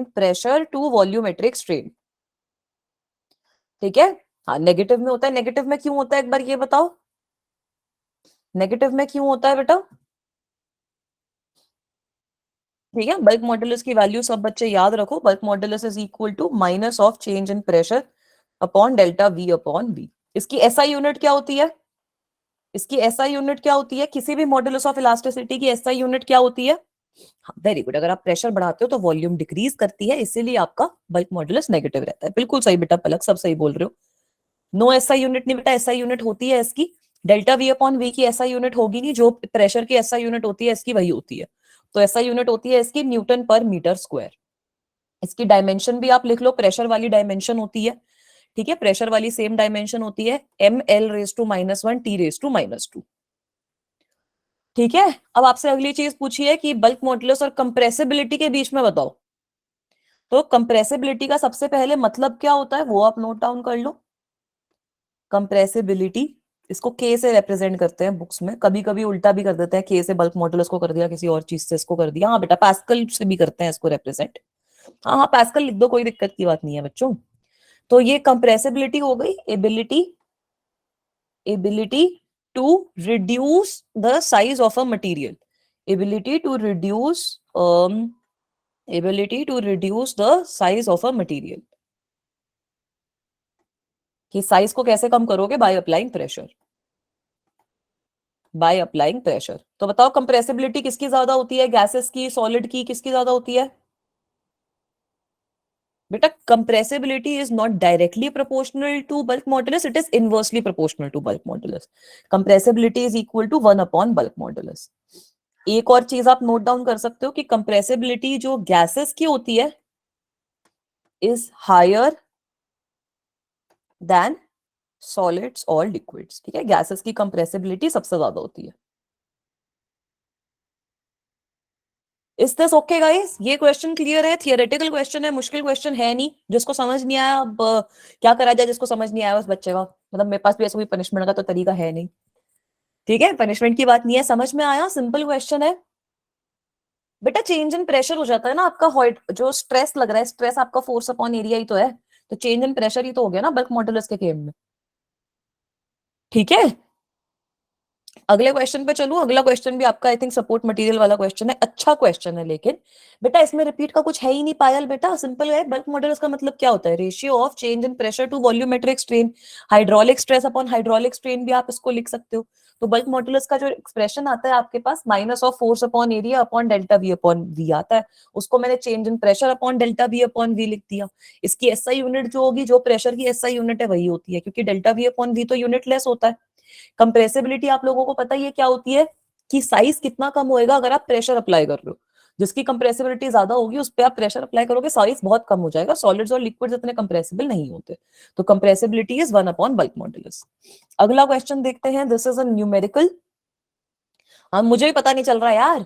pressure to volumetric strain. ठीक है, हाँ नेगेटिव में होता है। नेगेटिव में क्यों होता है एक बार ये बताओ, नेगेटिव में क्यों होता है बेटा? ठीक है, बल्क मॉडुलस की वैल्यू सब बच्चे याद रखो, bulk modulus is equal to minus of change in pressure upon delta V upon B. इसकी एसआई यूनिट क्या होती है? इसकी एसआई यूनिट क्या होती है? किसी भी मॉडुलस ऑफ इलास्टिसिटी की एसआई यूनिट क्या होती है? हाँ वेरी गुड, अगर आप प्रेशर बढ़ाते हो तो वॉल्यूम डिक्रीज करती है, इसीलिए आपका बल्क मॉडुलस नेगेटिव रहता है। बिल्कुल सही बेटा पलक, सब सही बोल रहे हो। नो एसआई यूनिट नहीं बेटा, एसआई यूनिट होती है इसकी डेल्टा वी अपॉन वी की एसआई यूनिट होगी नहीं, जो प्रेशर की एसआई यूनिट होती है इसकी वही होती है। तो एसआई यूनिट होती है इसकी न्यूटन पर मीटर स्क्वायर। इसकी डायमेंशन भी आप लिख लो, प्रेशर वाली डायमेंशन होती है, ठीक है, प्रेशर वाली सेम डायमेंशन होती है, M L raise to -1 T raise to -2। ठीक है, अब आपसे अगली चीज पूछी है कि बल्क मॉडुलस और कंप्रेसिबिलिटी के बीच में बताओ। तो कंप्रेसिबिलिटी का सबसे पहले मतलब क्या होता है वो आप नोट डाउन कर लो। कंप्रेसिबिलिटी इसको के से रिप्रेजेंट करते हैं बुक्स में, कभी कभी उल्टा भी कर देते हैं, के से बल्क मॉडुलस को कर दिया, किसी और चीज से इसको कर दिया। हाँ बेटा पास्कल से भी करते हैं इसको रिप्रेजेंट। हाँ हाँ पास्कल लिख दो, कोई दिक्कत की बात नहीं है बच्चों। तो ये कंप्रेसिबिलिटी हो गई, ability to reduce the size of a material, ability to reduce the size of a material। कि साइज को कैसे कम करोगे, by applying pressure, by applying pressure. तो बताओ कंप्रेसिबिलिटी किसकी ज्यादा होती है, गैसेस की, सॉलिड की, किसकी ज्यादा होती है? बेटा compressibility is not directly proportional to bulk modulus, it is inversely proportional to bulk modulus. Compressibility is equal to 1 upon bulk modulus. एक और चीज आप नोट डाउन कर सकते हो कि compressibility जो गैसेस की होती है is higher than solids or liquids। ठीक है, गैसेस की compressibility सबसे ज्यादा होती है। Is this okay guys? ये क्वेश्चन क्लियर है? थियोरेटिकल क्वेश्चन है, मुश्किल क्वेश्चन है नहीं। जिसको समझ नहीं आया, अब क्या करा जाए जिसको समझ नहीं आया उस बच्चे का, मतलब मेरे पास भी ऐसा कोई पनिशमेंट का तो तरीका है नहीं। ठीक है, पनिशमेंट की बात नहीं है, समझ में आया, सिंपल क्वेश्चन है। बेटा चेंज इन प्रेशर हो जाता है ना आपका, जो स्ट्रेस लग रहा है, स्ट्रेस आपका फोर्स अपॉन एरिया ही तो है, तो चेंज इन प्रेशर ही तो हो गया ना बल्क मॉडुलस के केस में। ठीक है, अगले क्वेश्चन पे चलूं। अगला क्वेश्चन भी आपका आई थिंक सपोर्ट मटेरियल वाला क्वेश्चन है, अच्छा क्वेश्चन है, लेकिन बेटा इसमें रिपीट का कुछ है ही नहीं। पायल बेटा सिंपल है, बल्क मॉडुलस का मतलब क्या होता है? Ratio of change in pressure to volumetric strain, hydraulic stress upon hydraulic strain भी आप इसको लिख सकते हो। तो बल्क मॉडुलस का जो एक्सप्रेशन आता है आपके पास, minus of force upon area upon delta V upon V आता है, उसको मैंने change in pressure upon delta V upon V लिख दिया। इसकी एसआई यूनिट जो होगी, जो प्रेशर की एसआई यूनिट है वही होती है, क्योंकि डेल्टा वी अपॉन वी तो यूनिट लेस होता है। कंप्रेसिबिलिटी आप लोगों को पता ही है क्या होती है, कि साइज कितना कम होएगा अगर आप प्रेशर अप्लाई कर रहे हो। जिसकी कंप्रेसिबिलिटी ज्यादा होगी उस पर आप प्रेशर अप्लाई करोगे, साइज बहुत कम हो जाएगा। सॉलिड्स और लिक्विड्स इतने कंप्रेसिबल नहीं होते। तो compressibility is 1 upon bulk modulus. अगला क्वेश्चन देखते हैं, दिस इज अ न्यूमेरिकल। हाँ मुझे भी पता नहीं चल रहा यार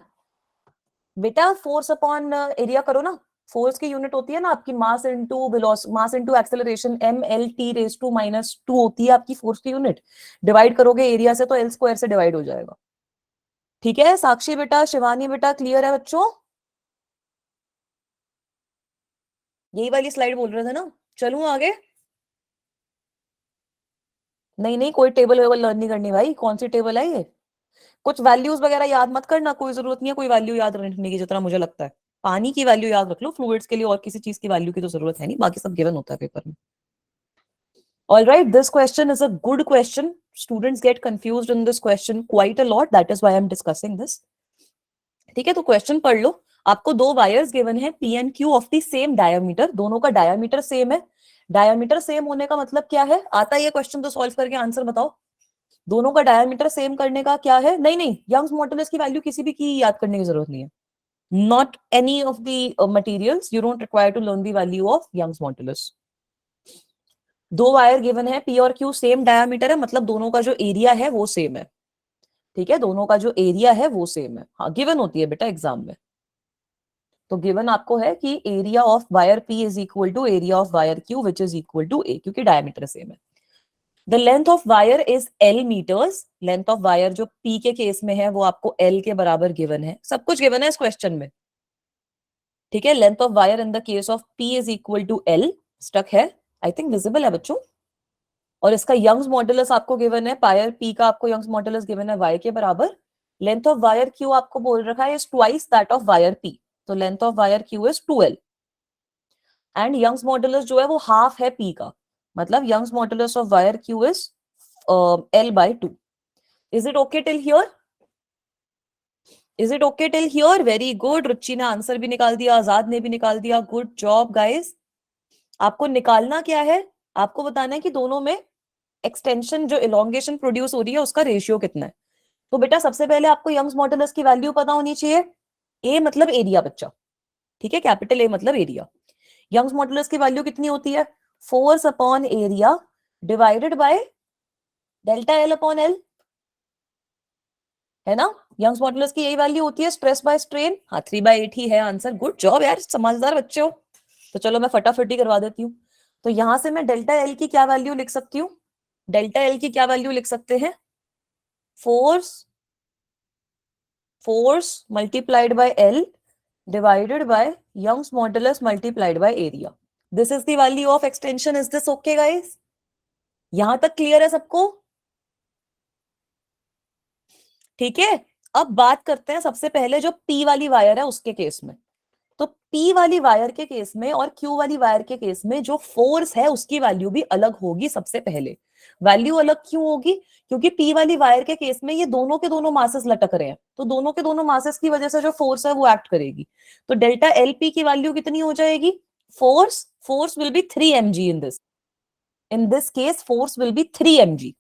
बेटा, फोर्स अपॉन एरिया करो ना। फोर्स की यूनिट होती है ना आपकी mass into velocity, mass into acceleration, mlt raise to -2 होती है आपकी फोर्स की यूनिट। डिवाइड करोगे एरिया से तो एल स्क्वायर से डिवाइड हो जाएगा। ठीक है, साक्षी बेटा, शिवानी बेटा, क्लियर है बच्चों? यही वाली स्लाइड बोल रहे थे ना? चलूं आगे? नहीं नहीं, कोई टेबल वेबल लर्न नहीं करनी भाई। कौन सी टेबल है ये? कुछ वैल्यूज वगैरह याद मत करना, कोई जरूरत नहीं है कोई वैल्यू याद रखने की, जितना मुझे लगता है। पानी की वैल्यू याद रख लो फ्लूइड्स के लिए, और किसी चीज की वैल्यू की तो जरूरत है नहीं, बाकी सब गिवन होता है पेपर में। All right, this question is a good question. Students get confused in this question quite a lot. That is why I'm discussing this. ठीक है, तो क्वेश्चन पढ़ लो। आपको दो वायर्स गिवन है P and Q of the same diameter, दोनों का डायमीटर सेम है। डायमीटर सेम होने का मतलब क्या है? आता है ये क्वेश्चन तो सॉल्व करके आंसर बताओ। दोनों का डायमीटर सेम करने का क्या है? नहीं नहीं, यंग्स मॉडुलस की वैल्यू किसी भी की याद करने की जरूरत नहीं है। Not any of the materials, you don't require to learn the value of Young's modulus. दो वायर गिवन है, पी और क्यू सेम डायामीटर है, मतलब दोनों का जो एरिया है वो सेम है। ठीक है, दोनों का जो एरिया है वो सेम है। हाँ गिवन होती है बेटा एग्जाम में। तो गिवन आपको है कि area of wire P is equal to area of wire Q which is equal to A, क्योंकि डायमीटर सेम है। The length of wire is L meters. Length of wire जो पी के केस में है वो आपको एल के बराबर गिवन है। सब कुछ गिवन है इस क्वेश्चन में। ठीक है, length of wire in the case of P is equal to L. Stuck है? आई थिंक विजिबल है बच्चों। और इसका यंग्स मॉडुलस आपको गिवन है, वायर पी का आपको यंग्स मॉडुलस गिवन है वाई के बराबर। लेंथ ऑफ वायर क्यू आपको बोल रखा है is twice that of wire P, तो length of wire Q is 2l। And Young's modulus जो है वो हाफ है पी का, मतलब Young's modulus of wire Q is l/2। Is it okay till here? Is it okay till here? Very good, Ruchi ने आंसर भी निकाल दिया, आजाद ने भी निकाल दिया, गुड जॉब गाइस। आपको निकालना क्या है? आपको बताना है कि दोनों में एक्सटेंशन जो इलोंगेशन प्रोड्यूस हो रही है उसका रेशियो कितना है। तो बेटा सबसे पहले आपको यंग्स मॉडुलस की वैल्यू पता होनी चाहिए। ए मतलब एरिया बच्चा, ठीक है, कैपिटल ए मतलब एरिया। यंग्स मॉडुलस की वैल्यू कितनी होती है? Force upon area divided by delta L upon L, है ना? यंग्स मॉडुलस की यही वैल्यू होती है, स्ट्रेस बाय स्ट्रेन। हाँ 3/8 ही है आंसर, गुड जॉब यार, समझदार बच्चे हो। तो चलो मैं फटाफटी करवा देती हूँ। तो यहां से मैं डेल्टा एल की क्या वैल्यू लिख सकती हूँ? डेल्टा एल की क्या वैल्यू लिख सकते हैं? Force multiplied by L divided by Young's modulus multiplied by area. This is the value of extension. Is this okay guys? यहां तक क्लियर है सबको? ठीक है, अब बात करते हैं सबसे पहले जो पी वाली वायर है उसके केस में। तो P वाली वायर के केस में और Q वाली वायर के केस में जो फोर्स है उसकी वैल्यू भी अलग होगी। सबसे पहले वैल्यू अलग क्यों होगी? क्योंकि P वाली वायर के केस में ये दोनों के दोनों मासेस लटक रहे हैं, तो दोनों के दोनों मासेस की वजह से जो फोर्स है वो एक्ट करेगी। तो डेल्टा LP की वैल्यू कितनी हो जाएगी? Force will B 3 mg in this case force will B 3 mg,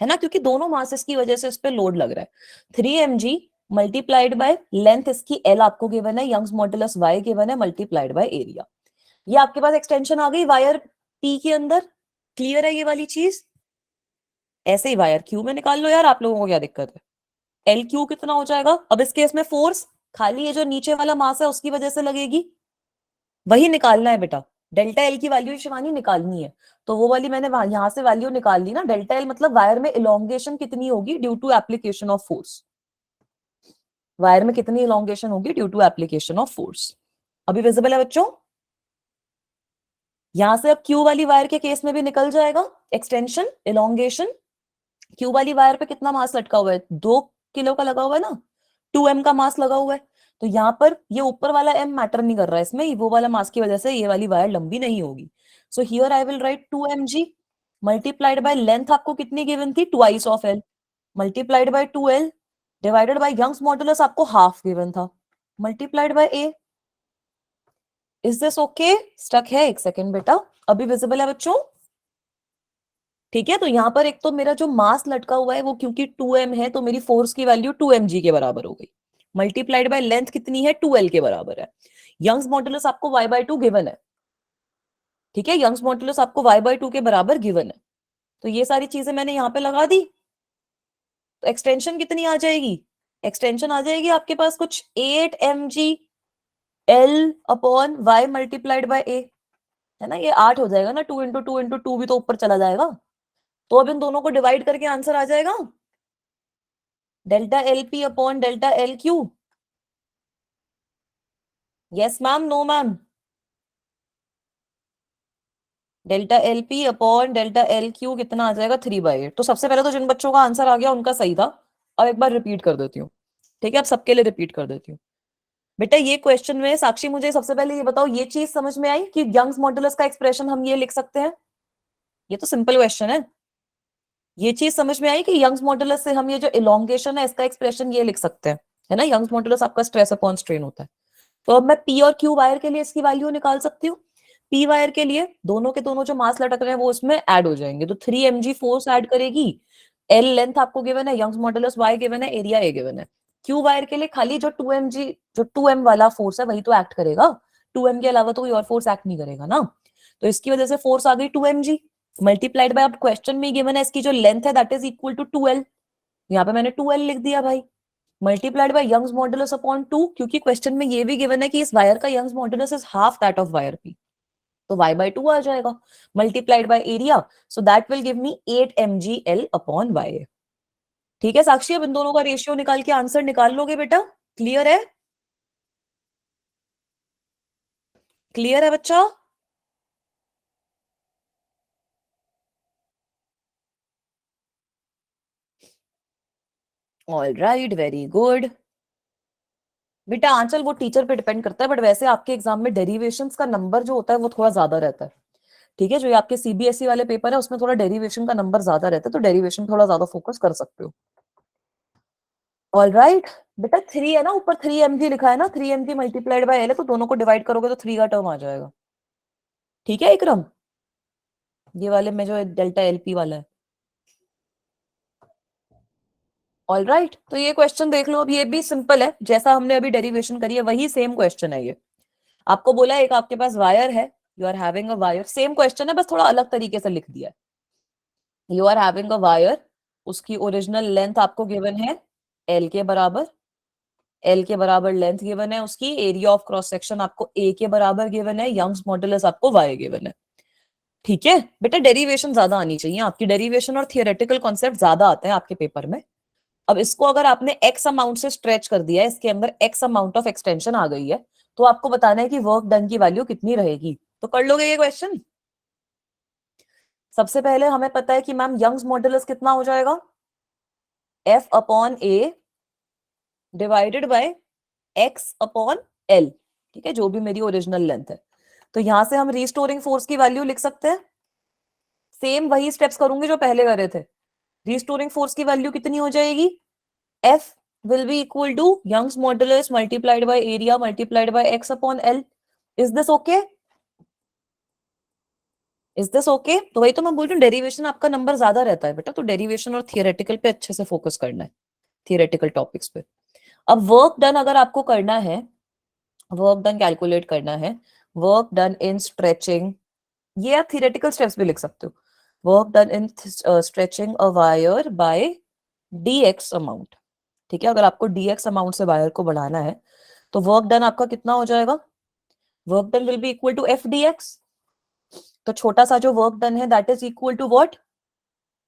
है ना, क्योंकि दोनों मासेस की वजह से इस पे लोड लग रहा है। 3 mg मल्टीप्लाइड बाय लेंथ, इसकी L आपको गिवन है, यंग्स मॉडुलस Y गिवन है, मल्टीप्लाइड बाय एरिया। ये आपके पास एक्सटेंशन आ गई वायर P के अंदर। क्लियर है ये वाली चीज? ऐसे ही वायर Q में निकाल लो यार, आप लोगों को क्या दिक्कत है। LQ कितना हो जाएगा? अब इस केस में फोर्स खाली ये जो नीचे वाला मास है उसकी वजह से लगेगी, वही निकालना है बेटा। डेल्टा एल की वैल्यू शिवानी निकालनी है, तो वो वाली मैंने यहां से वैल्यू निकाल ली ना। डेल्टा एल मतलब वायर में इलोंगेशन कितनी होगी due to application of force. Wire में कितनी इलोंगेशन होगी due to application of force. अभी विजिबल है बच्चों? यहां से अब क्यू वाली वायर के केस में भी निकल जाएगा एक्सटेंशन, इलोंगेशन। क्यू वाली वायर पे कितना मास लटका हुआ है? 2 किलो का लगा हुआ है ना, 2m का मास लगा हुआ है। तो यहाँ पर ये ऊपर वाला m मैटर नहीं कर रहा है इसमें, वो वाला मास की वजह से ये वाली वायर लंबी नहीं होगी। So here I will write 2 mg multiplied by length आपको कितनी गिवन थी? Twice of l multiplied by 2l divided by Young's modulus आपको हाफ गिवन था, multiplied by a। Is this okay? Stuck है? एक सेकेंड बेटा, अभी विजिबल है बच्चों? ठीक है, तो यहां पर एक तो मेरा जो मास लटका हुआ है वो क्योंकि 2m है तो मेरी फोर्स की वैल्यू 2 mg के बराबर हो गई, मल्टीप्लाइड बाय लेंथ कितनी है? 2l के बराबर है। यंग्स मॉडुलस आपको y/2 गिवन है, ठीक है, यंग्स मॉडुलस आपको y/2 के बराबर गिवन है। तो ये सारी चीजें मैंने यहाँ पे लगा दी। तो एक्सटेंशन कितनी आ जाएगी? एक्सटेंशन आ जाएगी आपके पास कुछ 8 mg l upon y multiplied by a, है ना। ये 8 हो जाएगा ना, 2 इंटू 2 इंटू 2 भी तो ऊपर चला जाएगा। तो अब इन दोनों को डिवाइड करके आंसर आ जाएगा delta LP upon delta LQ। Yes ma'am, no ma'am? Delta LP upon delta LQ कितना आ जाएगा? 3/8। तो सबसे पहले तो जिन बच्चों का आंसर आ गया उनका सही था। अब एक बार रिपीट कर देती हूँ, ठीक है, अब सबके लिए रिपीट कर देती हूँ। बेटा ये क्वेश्चन में साक्षी मुझे सबसे पहले ये बताओ, ये चीज समझ में आई कि यंग्स मॉडुलस का एक्सप्रेशन हम ये लिख सकते हैं? ये तो सिंपल क्वेश्चन है। ये चीज समझ में आई कि यंग्स मॉडुलस से हम ये जो इलोंगेशन है इसका एक्सप्रेशन ये लिख सकते हैं, है ना। यंग्स मॉडुलस आपका स्ट्रेस अपॉन स्ट्रेन होता है। तो अब मैं P और Q वायर के लिए इसकी वैल्यू निकाल सकती हूँ। P वायर के लिए दोनों के दोनों जो मास लटक रहे हैं वो इसमें ऐड हो जाएंगे, तो 3 mg फोर्स ऐड करेगी। L लेंथ आपको गिवन है, यंग्स मॉडुलस Y गिवन है, एरिया A गिवन है। Q वायर के लिए खाली जो 2 mg जो 2m वाला फोर्स है वही तो एक्ट करेगा, 2m के अलावा तो कोई और फोर्स एक्ट नहीं करेगा ना। तो इसकी वजह से फोर्स आ गई 2 mg मल्टीप्लाइड बाय, अब क्वेश्चन में गिवन है इसकी जो लेंथ है that is equal to 2l। यहाँ पे मैंने 2l लिख दिया भाई, multiplied by Young's modulus upon 2, क्योंकि क्वेश्चन में ये भी गिवन है कि इस वायर का Young's modulus is half that of wire P, तो y/2 आ जाएगा, multiplied by area, so that will give me 8 mg L upon y। ठीक है साक्षी, अब इन दोनों का रेशियो निकाल के आंसर निकाल लोगे बेटा? क्लियर है? क्लियर है बच्चा? ऑल राइट, वेरी गुड बेटा। आंचल वो टीचर पे डिपेंड करता है, बट वैसे आपके एग्जाम में डेरिवेशंस का नंबर जो होता है वो थोड़ा ज्यादा रहता है, ठीक है। जो ये आपके CBSE वाले पेपर है उसमें थोड़ा डेरिवेशन का नंबर ज्यादा रहता है, तो डेरिवेशन थोड़ा ज्यादा फोकस कर सकते हो। ऑल राइट बेटा, 3 है ना ऊपर, 3 mg लिखा है ना, 3 mg मल्टीप्लाइड बाय L है, तो दोनों को डिवाइड करोगे तो 3 का टर्म आ जाएगा, ठीक है इकरम। ये वाले में जो डेल्टा LP वाला है। ऑल राइट, तो ये क्वेश्चन देख लो, अब ये भी सिंपल है, जैसा हमने अभी डेरिवेशन करी है वही सेम क्वेश्चन है ये। आपको बोला एक आपके पास वायर है, you are having a wire, same question है बस थोड़ा अलग तरीके से लिख दिया है। You are having a wire, उसकी ओरिजिनल लेंथ आपको गिवन है L के बराबर, L के बराबर लेंथ गिवन है उसकी, एरिया ऑफ क्रॉस सेक्शन आपको A के बराबर गिवन है, यंग्स मॉडुलस आपको Y गिवन है, ठीक है बेटा। डेरिवेशन ज्यादा आनी चाहिए आपकी, डेरिवेशन और थियोरेटिकल कॉन्सेप्ट ज्यादा आते हैं आपके पेपर में। अब इसको अगर आपने एक्स अमाउंट से स्ट्रेच कर दिया है, इसके अंदर एक्स अमाउंट ऑफ एक्सटेंशन आ गई है, तो आपको बताना है कि वर्क डन की वैल्यू कितनी रहेगी। तो कर लोगे ये क्वेश्चन? सबसे पहले हमें पता है कि मैम यंग्स मॉडुलस कितना हो जाएगा? F upon A divided bye X upon L, ठीक है, जो भी मेरी ओरिजिनल लेंथ है। तो यहां से हम रीस्टोरिंग फोर्स की वैल्यू लिख सकते हैं, सेम वही स्टेप्स करूंगी जो पहले करे थे। रीस्टोरिंग फोर्स की वैल्यू कितनी हो जाएगी, F will be equal to Young's modulus multiplied by area multiplied by x upon L. Is this okay? Is this okay? तो वही तो मैं बोल रही हूँ, डेरिवेशन आपका नंबर ज्यादा रहता है बेटा, तो डेरिवेशन और थियोरेटिकल पे अच्छे से फोकस करना है, थियोरेटिकल टॉपिक्स पे। अब वर्क डन अगर आपको करना है, वर्क डन कैलकुलेट करना है, वर्क डन इन स्ट्रेचिंग, ये आप थियोरेटिकल स्टेप्स भी लिख सकते हो। Work done in stretching a wire by dx amount, ठीक है, अगर आपको dx अमाउंट से वायर को बढ़ाना है तो वर्क डन आपका कितना हो जाएगा, work done will be equal to F dx। तो छोटा सा जो वर्क डन है that is equal to what,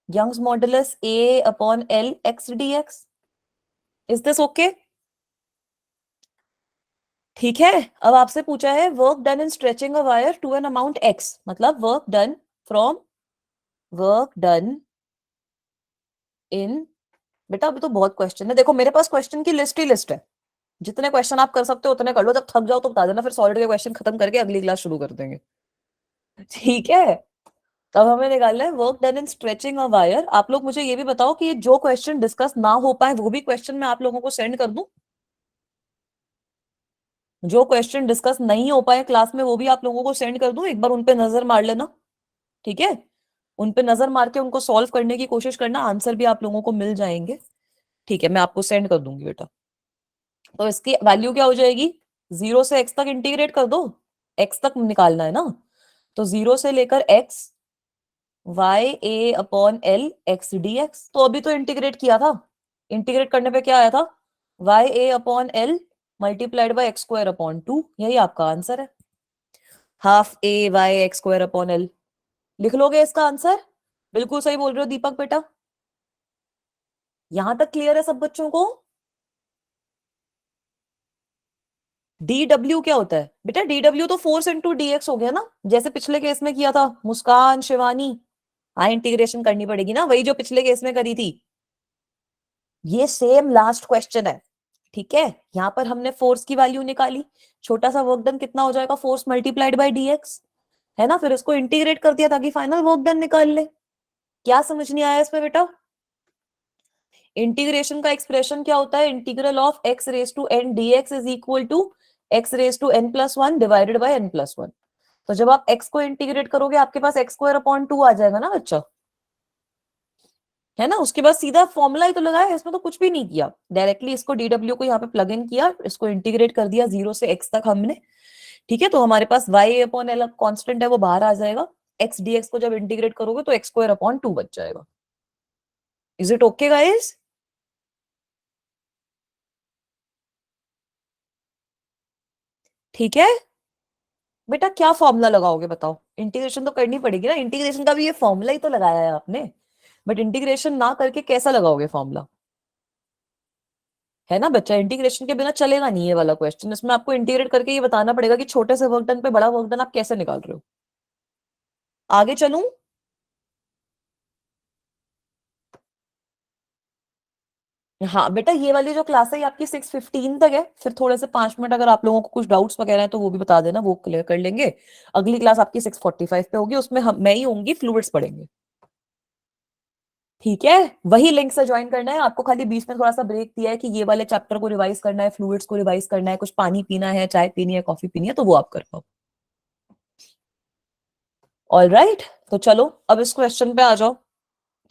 Young's modulus a upon l x dx। Is this okay? ठीक है, अब आपसे पूछा है work done in stretching a wire to an amount x, मतलब work done from, work done in, बेटा अभी तो बहुत क्वेश्चन है, देखो मेरे पास क्वेश्चन की लिस्ट ही लिस्ट है, जितने क्वेश्चन आप कर सकते हो उतने कर लो, जब थक जाओ तो बता देना, फिर सॉलिड के क्वेश्चन खत्म करके अगली क्लास शुरू कर देंगे, ठीक है। तब हमें निकालना है work done in stretching a wire. आप लोग मुझे ये भी बताओ कि ये जो क्वेश्चन डिस्कस ना हो पाए वो भी क्वेश्चन मैं आप लोगों को सेंड कर दूं, जो क्वेश्चन डिस्कस नहीं हो पाए क्लास में वो भी आप लोगों को सेंड कर दूं, एक बार उन पे नजर मार लेना, ठीक है, उन पे नजर मार के उनको सॉल्व करने की कोशिश करना, आंसर भी आप लोगों को मिल जाएंगे, ठीक है, मैं आपको सेंड कर दूंगी बेटा। तो इसकी वैल्यू क्या हो जाएगी, 0 से x तक इंटीग्रेट कर दो, x तक निकालना है ना, तो 0 से लेकर x y a upon l x dx, तो अभी तो इंटीग्रेट किया था, इंटीग्रेट करने पे क्या आया था, y a upon l multiplied by x square upon 2, यही आपका आंसर है, half a y x square upon l। लिख लोगे इसका आंसर? बिल्कुल सही बोल रहे हो दीपक बेटा, यहां तक क्लियर है सब बच्चों को? DW क्या होता है बेटा, DW तो फोर्स इंटू dx हो गया ना, जैसे पिछले केस में किया था मुस्कान शिवानी, हाँ इंटीग्रेशन करनी पड़ेगी ना, वही जो पिछले केस में करी थी, ये सेम लास्ट क्वेश्चन है, ठीक है। यहां पर हमने फोर्स की वैल्यू निकाली, छोटा सा वर्क डन कितना हो जाएगा, फोर्स मल्टीप्लाइड बाय dx, है ना, फिर इसको इंटीग्रेट कर दिया ताकि फाइनल वर्क डन निकाल ले। क्या समझ नहीं आया इसमें बेटा? इंटीग्रेशन का एक्सप्रेशन क्या होता है, integral of x raise to n dx is equal to x raise to n plus 1 divided by n plus 1। तो जब आप x को इंटीग्रेट करोगे आपके पास x स्क्वायर अपॉन 2 आ जाएगा ना बच्चा, है ना, उसके बाद सीधा फॉर्मूला ही तो लगाया, इसमें तो कुछ भी नहीं किया, डायरेक्टली इसको dw को यहाँ पे प्लग इन किया, इसको इंटीग्रेट कर दिया 0 से x तक हमने, ठीक है। तो हमारे पास y अपॉन l कॉन्स्टेंट है वो बाहर आ जाएगा, x dx को जब इंटीग्रेट करोगे तो x स्क्वायर अपॉन 2 बच जाएगा। Is it okay guys? ठीक है बेटा, क्या फॉर्मूला लगाओगे बताओ, इंटीग्रेशन तो करनी पड़ेगी ना, इंटीग्रेशन का भी ये फॉर्मूला ही तो लगाया है आपने, बट इंटीग्रेशन ना करके कैसा लगाओगे फॉर्मूला, है ना बच्चा, इंटीग्रेशन के बिना चलेगा नहीं ये वाला क्वेश्चन, इसमें आपको इंटीग्रेट करके ये बताना पड़ेगा कि छोटे से वर्क डन पे बड़ा वर्क डन आप कैसे निकाल रहे हो। आगे चलूं? हाँ बेटा, ये वाली जो क्लास है ये आपकी 6:15 तक है, फिर थोड़े से 5 मिनट अगर आप लोगों को कुछ डाउट्स वगैरह है तो वो भी बता देना, वो क्लियर कर लेंगे। अगली क्लास आपकी 6:45 पे होगी, उसमें मैं ही होंगी, फ्लूइड्स पढ़ेंगे, ठीक है। वही लिंक से ज्वाइन करना है आपको, खाली बीच में थोड़ा सा ब्रेक दिया है कि ये वाले चैप्टर को रिवाइज करना है, फ्लूइड्स को रिवाइज करना है, कुछ पानी पीना है, चाय पीनी है, कॉफी पीनी है, तो वो आप कर पाओ। ऑल राइट, तो चलो अब इस क्वेश्चन पे आ जाओ,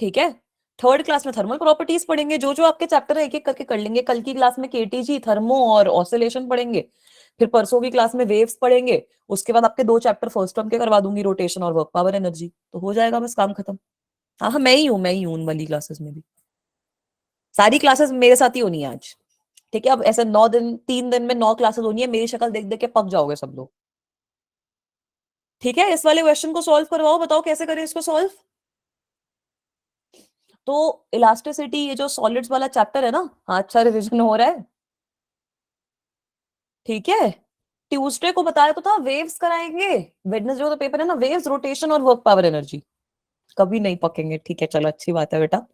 ठीक है। थर्ड क्लास में थर्मल प्रॉपर्टीज पढ़ेंगे, जो जो आपके चैप्टर है एक एक करके कर लेंगे, कल की क्लास में केटीजी थर्मो और ऑसिलेशन पढ़ेंगे, फिर परसों की क्लास में वेव्स पढ़ेंगे, उसके बाद आपके 2 चैप्टर फर्स्ट टर्म के करवा दूंगी, रोटेशन और वर्क पावर एनर्जी, तो हो जाएगा बस काम खत्म। हाँ हाँ, मैं ही हूँ उन वाली क्लासेस में भी, सारी क्लासेस मेरे साथ ही होनी है आज, ठीक है। अब ऐसे 9 दिन 3 दिन में 9 क्लासेस होनी है, मेरी शक्ल देख देख के पक जाओगे सब लोग, ठीक है। इस वाले क्वेश्चन को सॉल्व करवाओ, बताओ कैसे करें इसको सॉल्व। तो इलास्टिसिटी, ये जो सॉलिड्स वाला चैप्टर है ना, हाँ अच्छा रिवीजन हो रहा है, ठीक है। ट्यूसडे को बताया तो था वेव्स कराएंगे, वेडनेसडे को तो पेपर है ना, वेव्स, रोटेशन और वर्क पावर एनर्जी, कभी नहीं पकेंगे, ठीक है, चलो अच्छी बात है बेटा,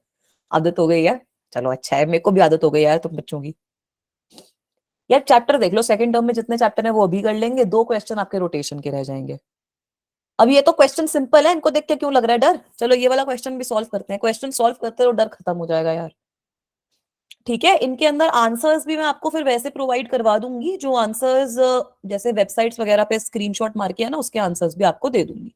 आदत हो गई है, चलो अच्छा है, मेरे को भी आदत हो गई है तुम बच्चों की। यार चैप्टर देख लो, सेकंड टर्म में जितने चैप्टर है वो अभी कर लेंगे, 2 क्वेश्चन आपके रोटेशन के रह जाएंगे। अब ये तो क्वेश्चन सिंपल है, इनको देख के क्यों लग रहा है डर? चलो ये वाला क्वेश्चन भी सॉल्व करते हैं, क्वेश्चन सॉल्व करते हो डर खत्म हो जाएगा यार। ठीक है, इनके अंदर आंसर्स भी मैं आपको फिर वैसे प्रोवाइड करवा दूंगी, जो आंसर्स जैसे वेबसाइट्स वगैरह पे स्क्रीनशॉट मार के है ना, उसके आंसर्स भी आपको दे दूंगी।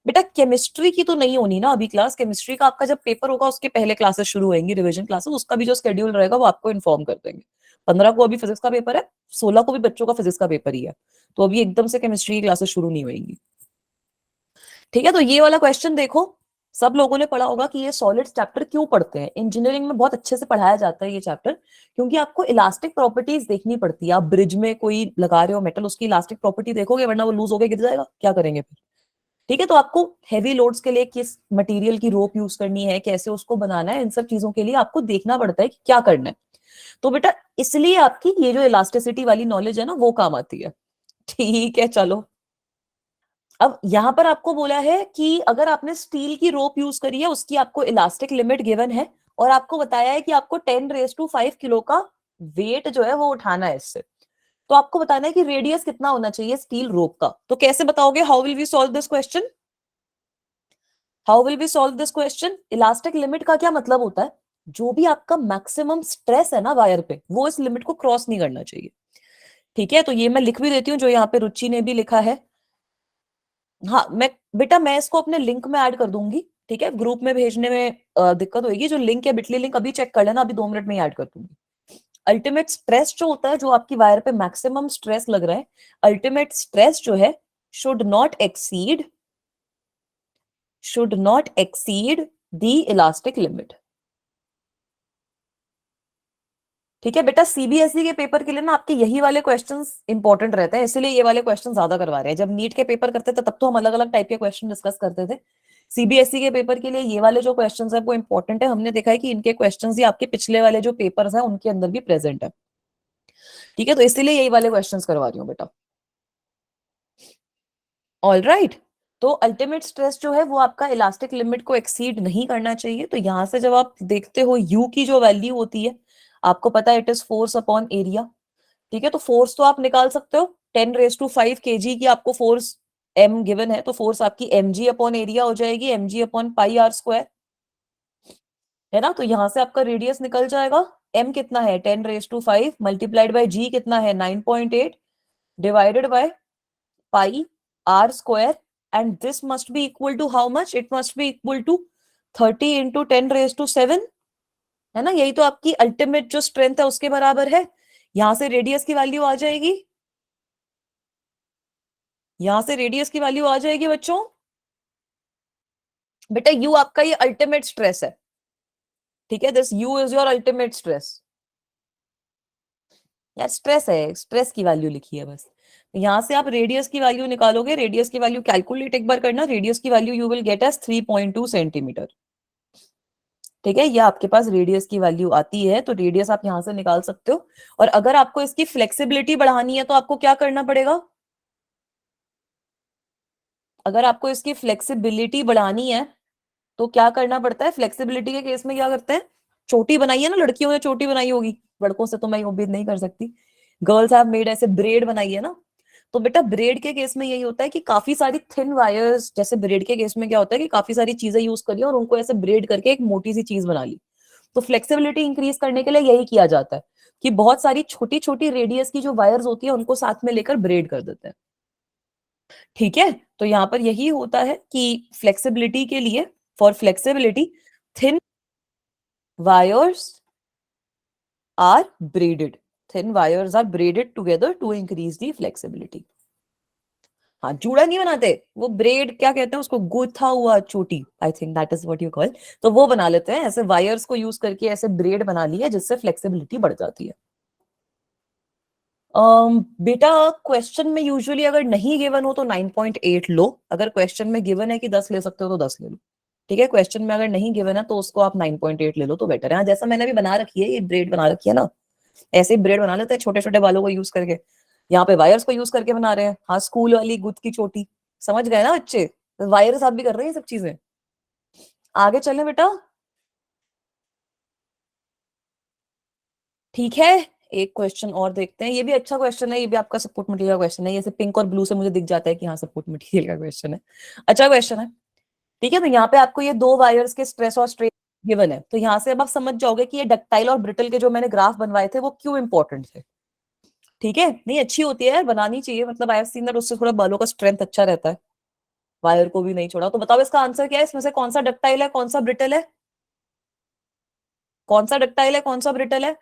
बेटा केमिस्ट्री की तो नहीं होनी ना अभी क्लास, केमिस्ट्री का आपका जब पेपर होगा उसके पहले क्लासेस शुरू होंगी, रिवीजन क्लासेस, उसका भी जो शेड्यूल रहेगा वो आपको इन्फॉर्म कर देंगे। 15 को अभी फिजिक्स का पेपर है, 16 को भी बच्चों का फिजिक्स का पेपर ही है, तो अभी एकदम से केमिस्ट्री की क्लासेस शुरू नहीं होंगी। ठीक है, तो ये वाला क्वेश्चन देखो, सब लोगों ने पढ़ा होगा कि ये सॉलिड्स चैप्टर क्यों पढ़ते हैं। इंजीनियरिंग में बहुत अच्छे से पढ़ाया जाता है ये चैप्टर, क्योंकि आपको इलास्टिक प्रॉपर्टीज देखनी पड़ती है। आप ब्रिज में कोई लगा रहे हो मेटल, उसकी इलास्टिक प्रॉपर्टी देखोगे, वरना वो लूज होकर गिर जाएगा, क्या करेंगे फिर? ठीक है, तो आपको हैवी लोड्स के लिए किस मटेरियल की रोप यूज करनी है, कैसे उसको बनाना है, इन सब चीजों के लिए आपको देखना पड़ता है कि क्या करना है। तो बेटा इसलिए आपकी ये जो इलास्टिसिटी वाली नॉलेज है ना वो काम आती है। ठीक है, चलो अब यहां पर आपको बोला है कि अगर आपने स्टील की रोप यूज करी है, उसकी आपको इलास्टिक लिमिट गिवन है, और आपको बताया है कि आपको 10⁵ किलो का वेट जो है वो उठाना है इससे, तो आपको बताना है कि रेडियस कितना होना चाहिए स्टील रोप का। तो कैसे बताओगे? How will we solve this question? How will we solve this question? Elastic limit का क्या मतलब होता है? जो भी आपका मैक्सिमम स्ट्रेस है ना वायर पे, वो इस लिमिट को क्रॉस नहीं करना चाहिए। ठीक है, तो ये मैं लिख भी देती हूँ, जो यहाँ पे रुचि ने भी लिखा है। हाँ मैं इसको अपने लिंक में ऐड कर दूंगी। ठीक है, ग्रुप में भेजने में दिक्कत होगी, जो लिंक है बिटली लिंक अभी चेक कर लेना, अभी 2 मिनट में ही ऐड कर दूंगी। अल्टीमेट स्ट्रेस जो होता है, जो आपकी वायर पे मैक्सिमम स्ट्रेस लग रहा है, अल्टीमेट स्ट्रेस जो है should not exceed the elastic limit. ठीक है बेटा, सीबीएसई के पेपर के लिए ना आपके यही वाले क्वेश्चंस इंपॉर्टेंट रहते हैं, इसलिए ये वाले क्वेश्चन ज्यादा करवा रहे हैं। जब नीट के पेपर करते थे तब तो हम अलग अलग टाइप के क्वेश्चन डिस्कस करते थे, सीबीएसई के पेपर के लिए ये वाले जो क्वेश्चंस है वो इंपॉर्टेंट है। हमने देखा है कि इनके क्वेश्चंस ही आपके पिछले वाले जो पेपर्स हैं उनके अंदर भी प्रेजेंट है। ठीक है, तो इसीलिए यही वाले क्वेश्चंस करवा रही हूँ बेटा। ऑल राइट, तो अल्टीमेट स्ट्रेस जो है वो आपका इलास्टिक लिमिट को एक्सीड नहीं करना चाहिए। तो यहां से जब आप देखते हो यू की जो वैल्यू होती है, आपको पता है it is force upon area. ठीक है, तो फोर्स तो आप निकाल सकते हो, 10⁵ kg की आपको फोर्स m गिवन है, तो फोर्स आपकी mg अपॉन एरिया हो जाएगी, mg upon pi r square, है ना। तो यहां से आपका रेडियस निकल जाएगा, m कितना है 10⁵ मल्टीप्लाइड बाय g कितना है 9.8 divided by pi r square, and this must be equal to how much? It must be equal to 30 into 10⁻⁷, है ना। यही तो आपकी अल्टीमेट जो स्ट्रेंथ है उसके बराबर है। यहां से रेडियस की वैल्यू आ जाएगी, यहां से रेडियस की वैल्यू आ जाएगी बच्चों। बेटा यू आपका ये अल्टीमेट स्ट्रेस है। ठीक है, this you is your ultimate stress. यार स्ट्रेस है, स्ट्रेस की वैल्यू लिखी है बस। यहां से आप रेडियस की वैल्यू निकालोगे, रेडियस की वैल्यू कैलकुलेट एक बार करना, रेडियस की value you will get as 3.2 centimetre. ठीक है, ये आपके पास रेडियस की वैल्यू आती है, तो रेडियस आप यहां से निकाल सकते हो। और अगर आपको इसकी फ्लेक्सिबिलिटी बढ़ानी है तो आपको क्या करना पड़ेगा? अगर आपको इसकी फ्लेक्सिबिलिटी बढ़ानी है तो क्या करना पड़ता है? फ्लेक्सिबिलिटी के केस में क्या करते हैं? चोटी बनाई है ना, लड़कियों ने चोटी बनाई होगी, लड़कों से तो मैं उम्मीद नहीं कर सकती, गर्ल्स हैव मेड ऐसे ब्रेड बनाई है ना। तो बेटा ब्रेड के केस में यही होता है कि काफी सारी थिन वायर्स, जैसे ब्रेड के केस में क्या होता है कि काफी सारी चीजें यूज करी और उनको ऐसे ब्रेड करके एक मोटी सी चीज बना ली। तो फ्लेक्सिबिलिटी इंक्रीज करने के लिए यही किया जाता है कि बहुत सारी छोटी छोटी रेडियस की जो वायर्स होती है उनको साथ में लेकर ब्रेड कर देते हैं। ठीक है, तो यहां पर यही होता है कि फ्लेक्सिबिलिटी के लिए, for flexibility thin wires are braided, thin wires are braided together to increase the flexibility. हाँ, जूड़ा नहीं बनाते, वो ब्रेड क्या कहते हैं उसको, गुथा हुआ चोटी, I think that is what you call. तो वो बना लेते हैं, ऐसे वायर्स को यूज करके ऐसे ब्रेड बना लिया जिससे फ्लेक्सिबिलिटी बढ़ जाती है। बेटा क्वेश्चन में यूजुअली अगर नहीं गिवन हो तो 9.8 लो, अगर क्वेश्चन में गिवन है कि 10 ले सकते हो तो 10 ले लो। ठीक है, क्वेश्चन में अगर नहीं गिवन है तो उसको आप 9.8 ले लो तो बेटर है। हाँ, जैसा मैंने अभी बना रखी है, ये ब्रेड बना रखी है ना, ऐसे ही ब्रेड बना लेते हैं छोटे छोटे बालों को यूज करके। यहाँ पे वायर्स को यूज करके बना रहे हैं। हाँ, स्कूल वाली गुद की चोटी, समझ गए ना बच्चे? वायर्स आप भी कर रहे हैं सब चीजें। आगे चले बेटा। ठीक है, एक क्वेश्चन और देखते हैं, ये भी अच्छा क्वेश्चन है, ये भी आपका सपोर्ट मटेरियल का क्वेश्चन है, ये पिंक और ब्लू से मुझे दिख जाता है कि हाँ सपोर्ट मटेरियल का क्वेश्चन है, अच्छा क्वेश्चन है। ठीक है, तो यहाँ पे आपको ये दो वायर्स के स्ट्रेस और स्ट्रेन गिवन है, तो यहाँ से अब आप समझ जाओगे कि ये डक्टाइल और ब्रिटल के जो मैंने ग्राफ बनवाए थे वो क्यों इंपॉर्टेंट थे। ठीक है, नहीं अच्छी होती है यार, बनानी चाहिए, मतलब आई हैव सीन दैट उससे थोड़ा बालों का स्ट्रेंथ अच्छा रहता है, वायर को भी नहीं छोड़ा। तो बताओ इसका आंसर क्या है, इसमें से कौन सा डक्टाइल है कौन सा ब्रिटल है, कौन सा डक्टाइल है कौन सा ब्रिटल है।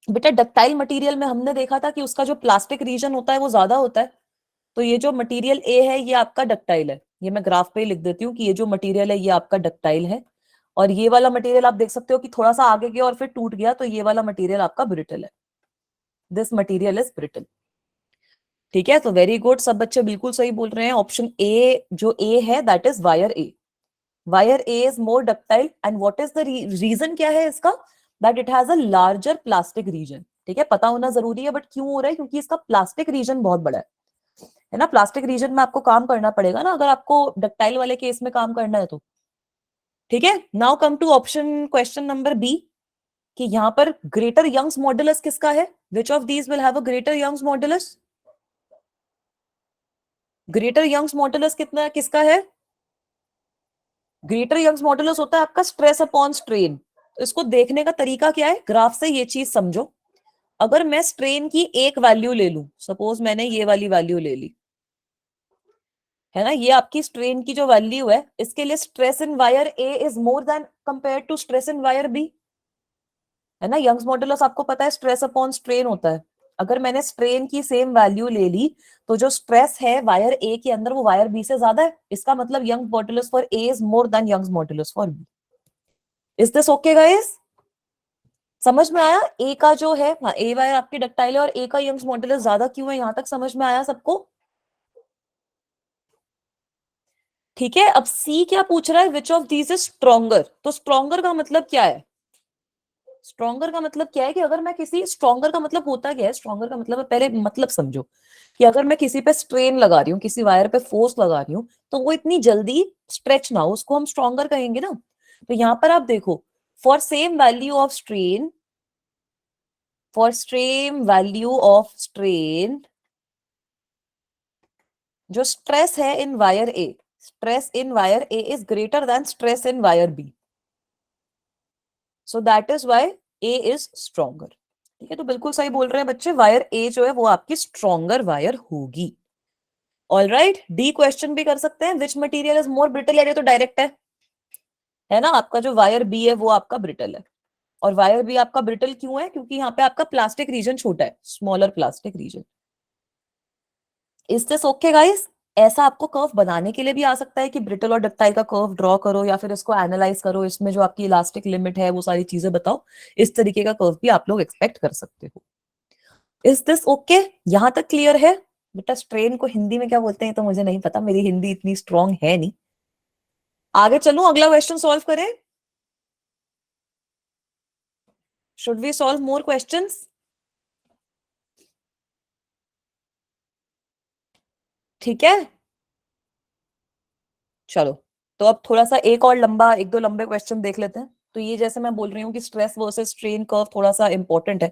बेटा डक्टाइल मटेरियल में हमने देखा था कि उसका जो प्लास्टिक रीजन होता है वो ज्यादा होता है, तो ये जो मटेरियल ए है ये आपका डक्टाइल है, ये मैं ग्राफ पे ही लिख देती हूँ कि ये जो मटेरियल है ये आपका डक्टाइल है, और ये वाला मटेरियल आप देख सकते हो कि थोड़ा सा आगे गया और फिर टूट गया, तो ये वाला मटेरियल आपका ब्रिटल है, दिस मटेरियल इज ब्रिटल। ठीक है, तो वेरी गुड, सब बच्चे बिल्कुल सही बोल रहे हैं, ऑप्शन ए जो ए है that is wire A, wire A is more ductile and what is the reason क्या है इसका, that it has a larger plastic region. ठीक है, पता होना जरूरी है, बट क्यों हो रहा है, क्योंकि इसका प्लास्टिक रीजन बहुत बड़ा है ना, प्लास्टिक रीजन में आपको काम करना पड़ेगा ना अगर आपको डक्टाइल वाले केस में काम करना है तो। ठीक है, now come to option question number B, कि यहां पर ग्रेटर यंग्स मॉडुलस किसका है, which of these will have a greater Young's modulus, greater Young's modulus कितना किसका है, ग्रेटर यंग्स मॉडुलस होता है आपका स्ट्रेस अपॉन स्ट्रेन। तो इसको देखने का तरीका क्या है, ग्राफ से ये चीज समझो, अगर मैं स्ट्रेन की एक वैल्यू ले लूं, सपोज मैंने ये वाली वैल्यू ले ली है ना, ये आपकी स्ट्रेन की जो वैल्यू है, इसके लिए stress in wire A is more than compare to stress in wire B, है ना, यंग्स मॉडुलस आपको पता है स्ट्रेस अपॉन स्ट्रेन होता है, अगर मैंने स्ट्रेन की सेम वैल्यू ले ली तो जो स्ट्रेस है वायर ए के अंदर वो वायर बी से ज्यादा है, इसका मतलब Young modulus for A is more than Young's modulus for B. Is this okay guys, समझ में आया, ए का जो है हाँ ए वायर आपकी डक्टाइल है और ए का यंग्स मॉडुलस ज्यादा क्यों है, यहां तक समझ में आया सबको। ठीक है, अब सी क्या पूछ रहा है, which of these is stronger, तो स्ट्रॉन्गर का मतलब क्या है, स्ट्रॉन्गर का मतलब क्या है कि अगर मैं किसी, स्ट्रॉन्गर का मतलब होता क्या है, स्ट्रॉन्गर का मतलब पहले मतलब समझो, कि अगर मैं किसी पे स्ट्रेन लगा रही हूँ, किसी वायर पे फोर्स लगा रही हूँ, तो वो इतनी जल्दी स्ट्रेच ना हो, उसको हम स्ट्रॉन्गर कहेंगे ना। तो यहां पर आप देखो, for same value of strain, for same value of strain, जो स्ट्रेस है in wire A, stress in wire A is greater than stress in wire B, so that is why A is stronger. ठीक है, तो बिल्कुल सही बोल रहे हैं बच्चे, वायर ए जो है वो आपकी स्ट्रॉन्गर वायर होगी। ऑलराइट, डी क्वेश्चन भी कर सकते हैं, which material is more brittle, ये तो डायरेक्ट है ना, आपका जो वायर बी है वो आपका ब्रिटल है, और वायर बी आपका ब्रिटल क्यों है, क्योंकि यहाँ पे आपका प्लास्टिक रीजन छोटा है, smaller plastic region. Is this okay guys, ऐसा आपको कर्व बनाने के लिए भी आ सकता है कि ब्रिटल और डक्टाइल का कर्व ड्रॉ करो या फिर इसको एनालाइज करो, इसमें जो आपकी इलास्टिक लिमिट है वो सारी चीजें बताओ, इस तरीके का कर्व भी आप लोग एक्सपेक्ट कर सकते हो। इज दिस ओके, यहां तक क्लियर है। बेटा स्ट्रेन को हिंदी में क्या बोलते हैं तो मुझे नहीं पता, मेरी हिंदी इतनी स्ट्रांग है नहीं। आगे चलूं, अगला क्वेश्चन सॉल्व करें, should we solve more questions. ठीक है, चलो, तो अब थोड़ा सा एक और लंबा, एक दो लंबे क्वेश्चन देख लेते हैं। तो ये जैसे मैं बोल रही हूँ कि स्ट्रेस वर्सेस स्ट्रेन कर्व थोड़ा सा इंपॉर्टेंट है,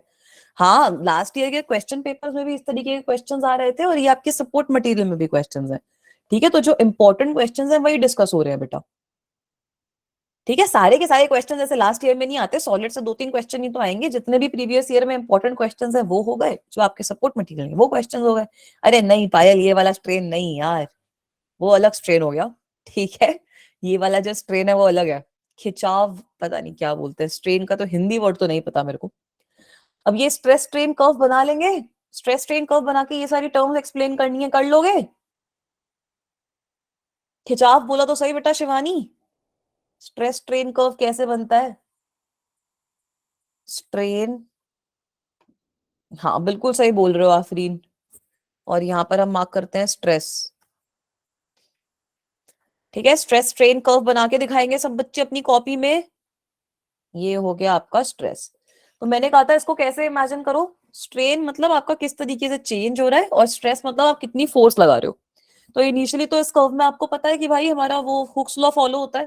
हाँ लास्ट ईयर के क्वेश्चन पेपर्स में भी इस तरीके के क्वेश्चंस आ रहे थे और ये आपके सपोर्ट मटेरियल में भी क्वेश्चंस हैं। ठीक है, तो जो इंपॉर्टेंट क्वेश्चंस हैं वही डिस्कस हो रहे हैं बेटा। ठीक है, सारे के सारे क्वेश्चन जैसे लास्ट ईयर में नहीं आते, सॉलिड से दो तीन क्वेश्चन ही तो आएंगे, जितने भी प्रीवियस ईयर में इंपॉर्टेंट क्वेश्चंस हैं वो हो गए, जो आपके सपोर्ट मटेरियल है वो क्वेश्चंस हो गए। अरे नहीं पायल, ये वाला स्ट्रेन नहीं यार, वो अलग स्ट्रेन हो गया। ठीक है, ये वाला जो स्ट्रेन है वो अलग है, खिंचाव पता नहीं क्या बोलते हैं, स्ट्रेन का तो हिंदी वर्ड तो नहीं पता मेरे को। अब ये स्ट्रेस स्ट्रेन कर्व बना लेंगे, स्ट्रेस स्ट्रेन कर्व बना के ये सारी टर्म्स एक्सप्लेन करनी है, कर लोगे। खिंचाव बोला तो सही बेटा शिवानी, स्ट्रेस स्ट्रेन कर्व कैसे बनता है, स्ट्रेन, हाँ बिल्कुल सही बोल रहे हो आफरीन, और यहां पर हम मार्क करते हैं स्ट्रेस। ठीक है, स्ट्रेस स्ट्रेन कर्व बना के दिखाएंगे सब बच्चे अपनी कॉपी में। ये हो गया आपका स्ट्रेस, तो मैंने कहा था इसको कैसे इमेजिन करो, स्ट्रेन मतलब आपका किस तरीके से चेंज हो रहा है और स्ट्रेस मतलब आप कितनी फोर्स लगा रहे हो। तो इनिशियली तो इस कर्व में आपको पता है कि भाई हमारा वो हुक्स लॉ फॉलो होता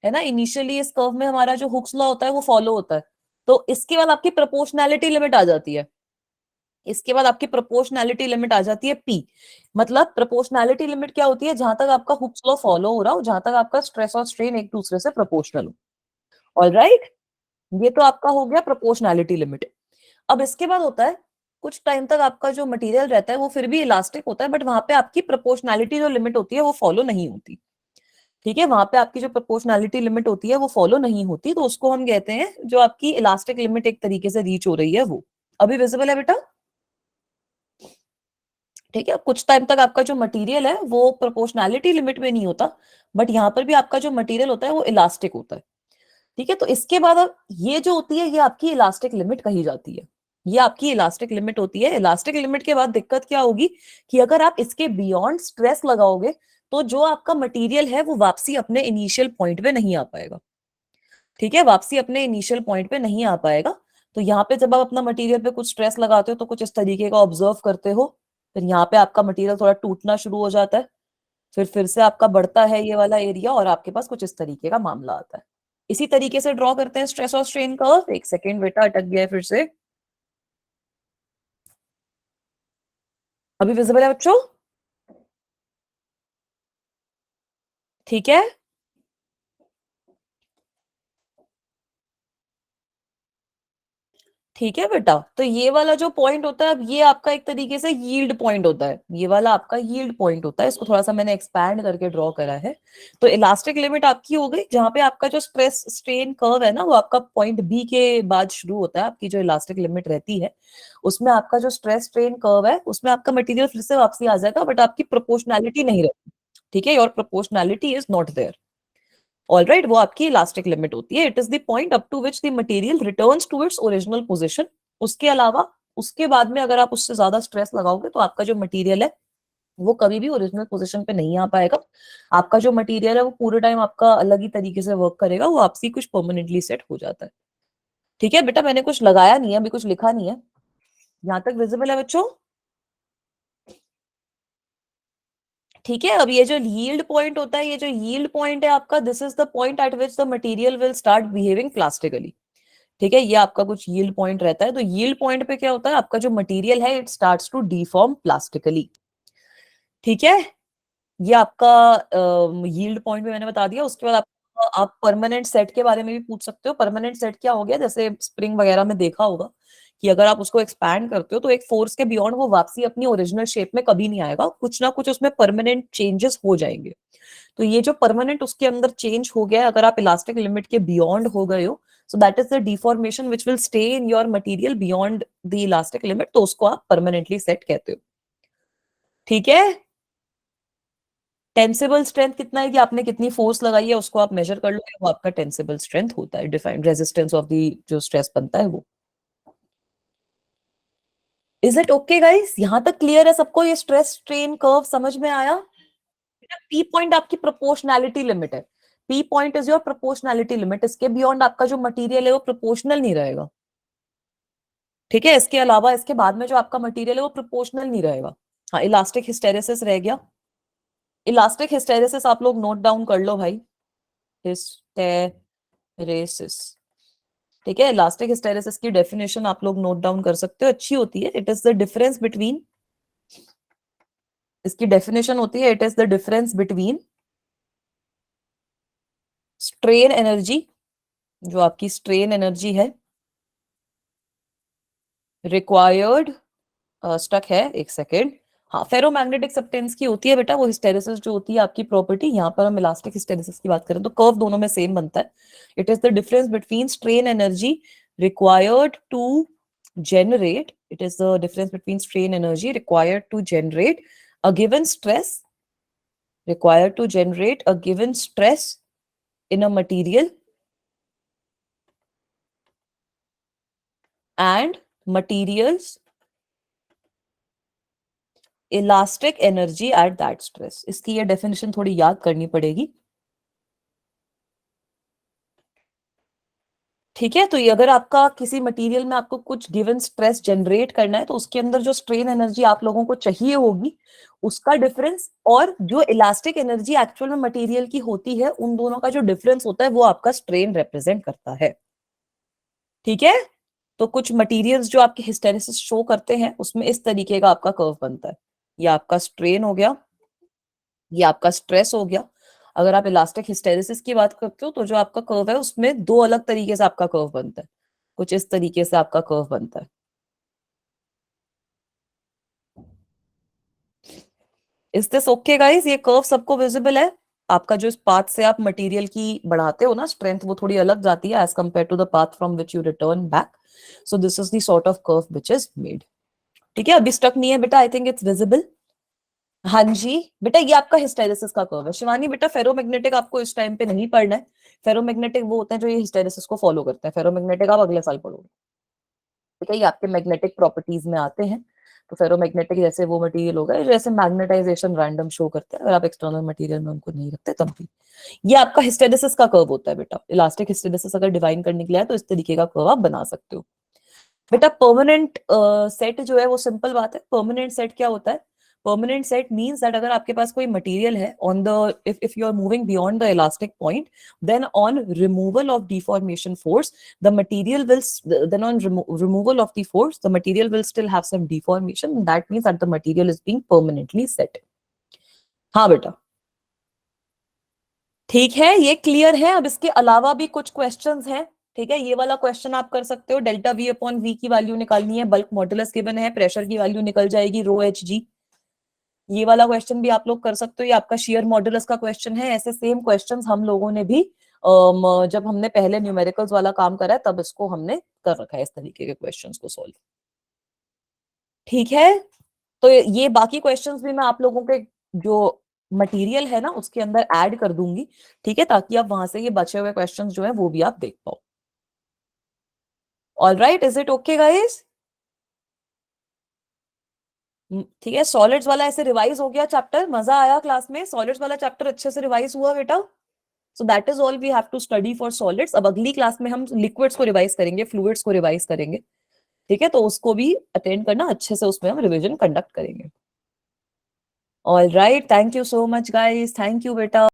है ना, इनिशियली इस कर्व में हमारा जो हुक्स लॉ होता है वो फॉलो होता है। तो इसके बाद आपकी प्रोपोर्शनैलिटी लिमिट आ जाती है, इसके बाद आपकी प्रोपोर्शनैलिटी लिमिट आ जाती है पी। मतलब प्रोपोर्शनैलिटी लिमिट क्या होती है, जहां तक आपका हुक्स लॉ फॉलो हो रहा हो, जहां तक आपका स्ट्रेस और स्ट्रेन एक दूसरे से प्रोपोर्शनल हो। ऑलराइट, ये तो आपका हो गया प्रोपोर्शनैलिटी लिमिट। अब इसके बाद होता है कुछ टाइम तक आपका जो मटेरियल रहता है वो फिर भी इलास्टिक होता है, बट वहां पे आपकी प्रोपोर्शनैलिटी जो लिमिट होती है वो फॉलो नहीं होती। ठीक है, वहां पे आपकी जो प्रोपोर्शनैलिटी लिमिट होती है वो फॉलो नहीं होती, तो उसको हम कहते हैं जो आपकी इलास्टिक लिमिट एक तरीके से रीच हो रही है वो। अभी विजिबल है बेटा? ठीक है, कुछ टाइम तक आपका जो मटेरियल है वो प्रोपोर्शनैलिटी लिमिट में नहीं होता, बट यहाँ पर भी आपका जो मटेरियल होता है वो इलास्टिक होता है। ठीक है, तो इसके बाद अब ये जो होती है ये आपकी इलास्टिक लिमिट कही जाती है, ये आपकी इलास्टिक लिमिट होती है। इलास्टिक लिमिट के बाद दिक्कत क्या होगी कि अगर आप इसके बियॉन्ड स्ट्रेस लगाओगे तो जो आपका मटेरियल है वो वापसी अपने इनिशियल पॉइंट पे नहीं आ पाएगा। ठीक है, वापसी अपने इनिशियल पॉइंट पे नहीं आ पाएगा। तो यहाँ पे जब आप अपना मटेरियल पे कुछ स्ट्रेस लगाते हो तो कुछ इस तरीके का ऑब्जर्व करते हो, फिर यहाँ पे आपका मटेरियल थोड़ा टूटना शुरू हो जाता है, फिर से आपका बढ़ता है ये वाला एरिया और आपके पास कुछ इस तरीके का मामला आता है। इसी तरीके से ड्रॉ करते हैं स्ट्रेस और स्ट्रेन कर्व। एक सेकेंड बेटा, अटक गया है फिर से। अभी विजिबल है बच्चों? ठीक है, ठीक है बेटा। तो ये वाला जो पॉइंट होता है, अब ये आपका एक तरीके से यील्ड पॉइंट होता है, ये वाला आपका यील्ड पॉइंट होता है। इसको थोड़ा सा मैंने एक्सपैंड करके ड्रॉ करा है। तो इलास्टिक लिमिट आपकी हो गई, जहां पे आपका जो स्ट्रेस स्ट्रेन कर्व है ना वो आपका पॉइंट बी के बाद शुरू होता है। आपकी जो इलास्टिक लिमिट रहती है उसमें आपका जो स्ट्रेस स्ट्रेन कर्व है उसमें आपका मटेरियल फिर से वापसी आ जाएगा, बट आपकी प्रोपोर्शनैलिटी नहीं रहती। ठीक है, your proportionality is not there. Alright, वो आपकी इलास्टिक लिमिट होती है। It is the point up to which the material returns to its original position. उसके अलावा उसके बाद में अगर आप उससे ज्यादा स्ट्रेस लगाओगे तो आपका जो मटेरियल है वो कभी भी ओरिजिनल पोजीशन पे नहीं आ पाएगा। आपका जो मटेरियल है वो पूरे टाइम आपका अलग ही तरीके से वर्क करेगा, वो आपसी कुछ परमानेंटली सेट हो जाता है। ठीक है बेटा, मैंने कुछ लगाया नहीं है, अभी कुछ लिखा नहीं है। यहां तक विजिबल है बच्चों? ठीक है, अब ये जो यील्ड पॉइंट होता है, ये जो यील्ड पॉइंट है आपका, this is the point eight which the material will start behaving plastically. ठीक है, ये आपका कुछ यील्ड पॉइंट रहता है। तो यील्ड पॉइंट पे क्या होता है, आपका जो मटेरियल है it starts to deform plastically. ठीक है, ये आपका यील्ड पॉइंट पे मैंने बता दिया। उसके बाद आप परमानेंट सेट के बारे में भी पूछ सकते हो। परमानेंट सेट क्या हो गया, जैसे स्प्रिंग वगैरह में देखा होगा कि अगर आप उसको एक्सपैंड करते हो तो एक फोर्स के बियॉन्ड वो वापसी अपनी ओरिजिनल शेप में कभी नहीं आएगा, कुछ ना कुछ उसमें परमानेंट चेंजेस हो जाएंगे। तो ये जो परमानेंट उसके अंदर चेंज हो गया है, अगर आप इलास्टिक लिमिट के बियॉन्ड हो गए हो, सो that is the deformation which will stay in your material beyond the elastic limit, तो उसको आप परमानेंटली सेट कहते हो। ठीक है, टेंसिबल स्ट्रेंथ कितना है कि आपने कितनी फोर्स लगाई है उसको आप मेजर कर लो, वो आपका टेंसिबल स्ट्रेंथ होता है, डिफाइंड रेजिस्टेंस ऑफ द जो स्ट्रेस बनता है वो। Is it okay guys? यहां तक क्लियर है सबको? ये स्ट्रेस स्ट्रेन कर्व समझ में आया? पी पॉइंट आपकी प्रोपोर्शनैलिटी लिमिट है। P point is your proportionality limit. इसके बियॉन्ड आपका जो मटेरियल है वो प्रोपोर्शनल नहीं रहेगा। ठीक है, इसके अलावा इसके बाद में जो आपका मटेरियल है वो प्रोपोर्शनल नहीं रहेगा। हाँ, इलास्टिक हिस्टेरेसिस रह गया। इलास्टिक हिस्टेरेसिस आप लोग नोट डाउन कर लो भाई, हिस्टेरेसिस। ठीक है, इलास्टिक हिस्टेरेसिस की डेफिनेशन आप लोग नोट डाउन कर सकते हो, अच्छी होती है। It is the difference between, इसकी डेफिनेशन होती है, it is the difference between strain energy, जो आपकी स्ट्रेन एनर्जी है रिक्वायर्ड, स्टक है एक सेकेंड। हाँ, फेरोमैग्नेटिक सब्सटेंस की होती है बेटा वो हिस्टेरेसिस जो होती है आपकी प्रॉपर्टी। यहाँ पर हम इलास्टिक हिस्टेरेसिस की बात करें तो कर्व दोनों में सेम बनता है। It is the difference between strain energy required to generate, it is the difference between strain energy required to generate a given stress, required to generate a given stress in a material, and materials elastic energy at that stress. इसकी ये डेफिनेशन थोड़ी याद करनी पड़ेगी। ठीक है, तो ये अगर आपका किसी मटेरियल में आपको कुछ गिवन स्ट्रेस जनरेट करना है तो उसके अंदर जो स्ट्रेन एनर्जी आप लोगों को चाहिए होगी उसका डिफरेंस, और जो इलास्टिक एनर्जी एक्चुअल में मटेरियल की होती है, उन दोनों का जो डिफरेंस होता है वो आपका स्ट्रेन रिप्रेजेंट करता है। ठीक है, तो कुछ मटेरियल्स जो आपके हिस्टेरेसिस शो करते हैं उसमें इस तरीके का आपका कर्व बनता है। ये आपका स्ट्रेन हो गया, ये आपका स्ट्रेस हो गया। अगर आप इलास्टिक हिस्टेरेसिस की बात करते हो तो जो आपका कर्व है उसमें दो अलग तरीके से आपका कर्व बनता है। कुछ इस तरीके से आपका कर्व बनता है। Is this okay guys? ये कर्व सबको विजिबल है? आपका जो इस पाथ से आप मटेरियल की बढ़ाते हो ना स्ट्रेंथ, वो थोड़ी अलग जाती है as compare to the path from which you return back. So this is the sort of curve which is made. ठीक है, अभी स्टक नहीं है बेटा, आई थिंक इट्स विजिबल। हाँ जी बेटा, ये आपका हिस्टेरेसिस का कर्व है। शिवानी बेटा, फेरोमैग्नेटिक आपको इस टाइम पे नहीं पढ़ना है। फेरोमैग्नेटिक वो होते हैं जो ये हिस्टेरेसिस को फॉलो करते हैं। फेरोमैग्नेटिक आप अगले साल पढ़ोगे। ठीक है, ये आपके मैग्नेटिक प्रॉपर्टीज में आते हैं। तो फेरोमैग्नेटिक जैसे वो मटेरियल होगा जैसे मैग्नेटाइजेशन रैंडम शो करते हैं, अगर आप एक्सटर्नल मटेरियल में उनको नहीं रखते तब भी। ये आपका हिस्टेरेसिस का कर्व होता है बेटा। इलास्टिक हिस्टेरेसिस अगर डिफाइन करने के लिए है तो इस तरीके का कर्व आप बना सकते हो। बेटा परमानेंट सेट जो है वो सिंपल बात है। परमानेंट सेट क्या होता है? परमानेंट सेट मींस दैट अगर आपके पास कोई मटेरियल है on the, if you are moving beyond the elastic point, then on removal of deformation force the material will then on removal of the force the material will still have some deformation. That means that the material is being permanently set. हाँ बेटा, ठीक है, ये क्लियर है। अब इसके अलावा भी कुछ क्वेश्चंस हैं। ठीक है, ये वाला क्वेश्चन आप कर सकते हो। डेल्टा वी अपॉन वी की वैल्यू निकालनी है, बल्क मॉडुलस गिवन है, प्रेशर की वैल्यू निकल जाएगी रो एच जी। ये वाला क्वेश्चन भी आप लोग कर सकते हो। ये आपका शेयर मॉडुलस का क्वेश्चन है। ऐसे सेम क्वेश्चंस हम लोगों ने भी जब हमने पहले न्यूमेरिकल्स वाला काम करा है तब इसको हमने कर रखा है, इस तरीके के क्वेश्चंस को सॉल्व। ठीक है, तो ये बाकी क्वेश्चंस भी मैं आप लोगों के जो मटेरियल है ना उसके अंदर ऐड कर दूंगी। ठीक है, ताकि आप वहां से ये बचे हुए क्वेश्चंस जो है वो भी आप देख पाओ। All right, is it okay guys? ठीक है, सॉलिड्स वाला ऐसे रिवाइज हो गया चैप्टर। मजा आया क्लास में? सॉलिड्स वाला चैप्टर अच्छे से रिवाइज हुआ बेटा? So that is all we have to study for solids. अब अगली क्लास में हम लिक्विड्स को रिवाइज करेंगे, फ्लूइड्स को रिवाइज करेंगे। ठीक है, तो उसको भी अटेंड करना अच्छे से, उसमें हम रिविजन कंडक्ट करेंगे। All right, thank you so much guys, thank you बेटा।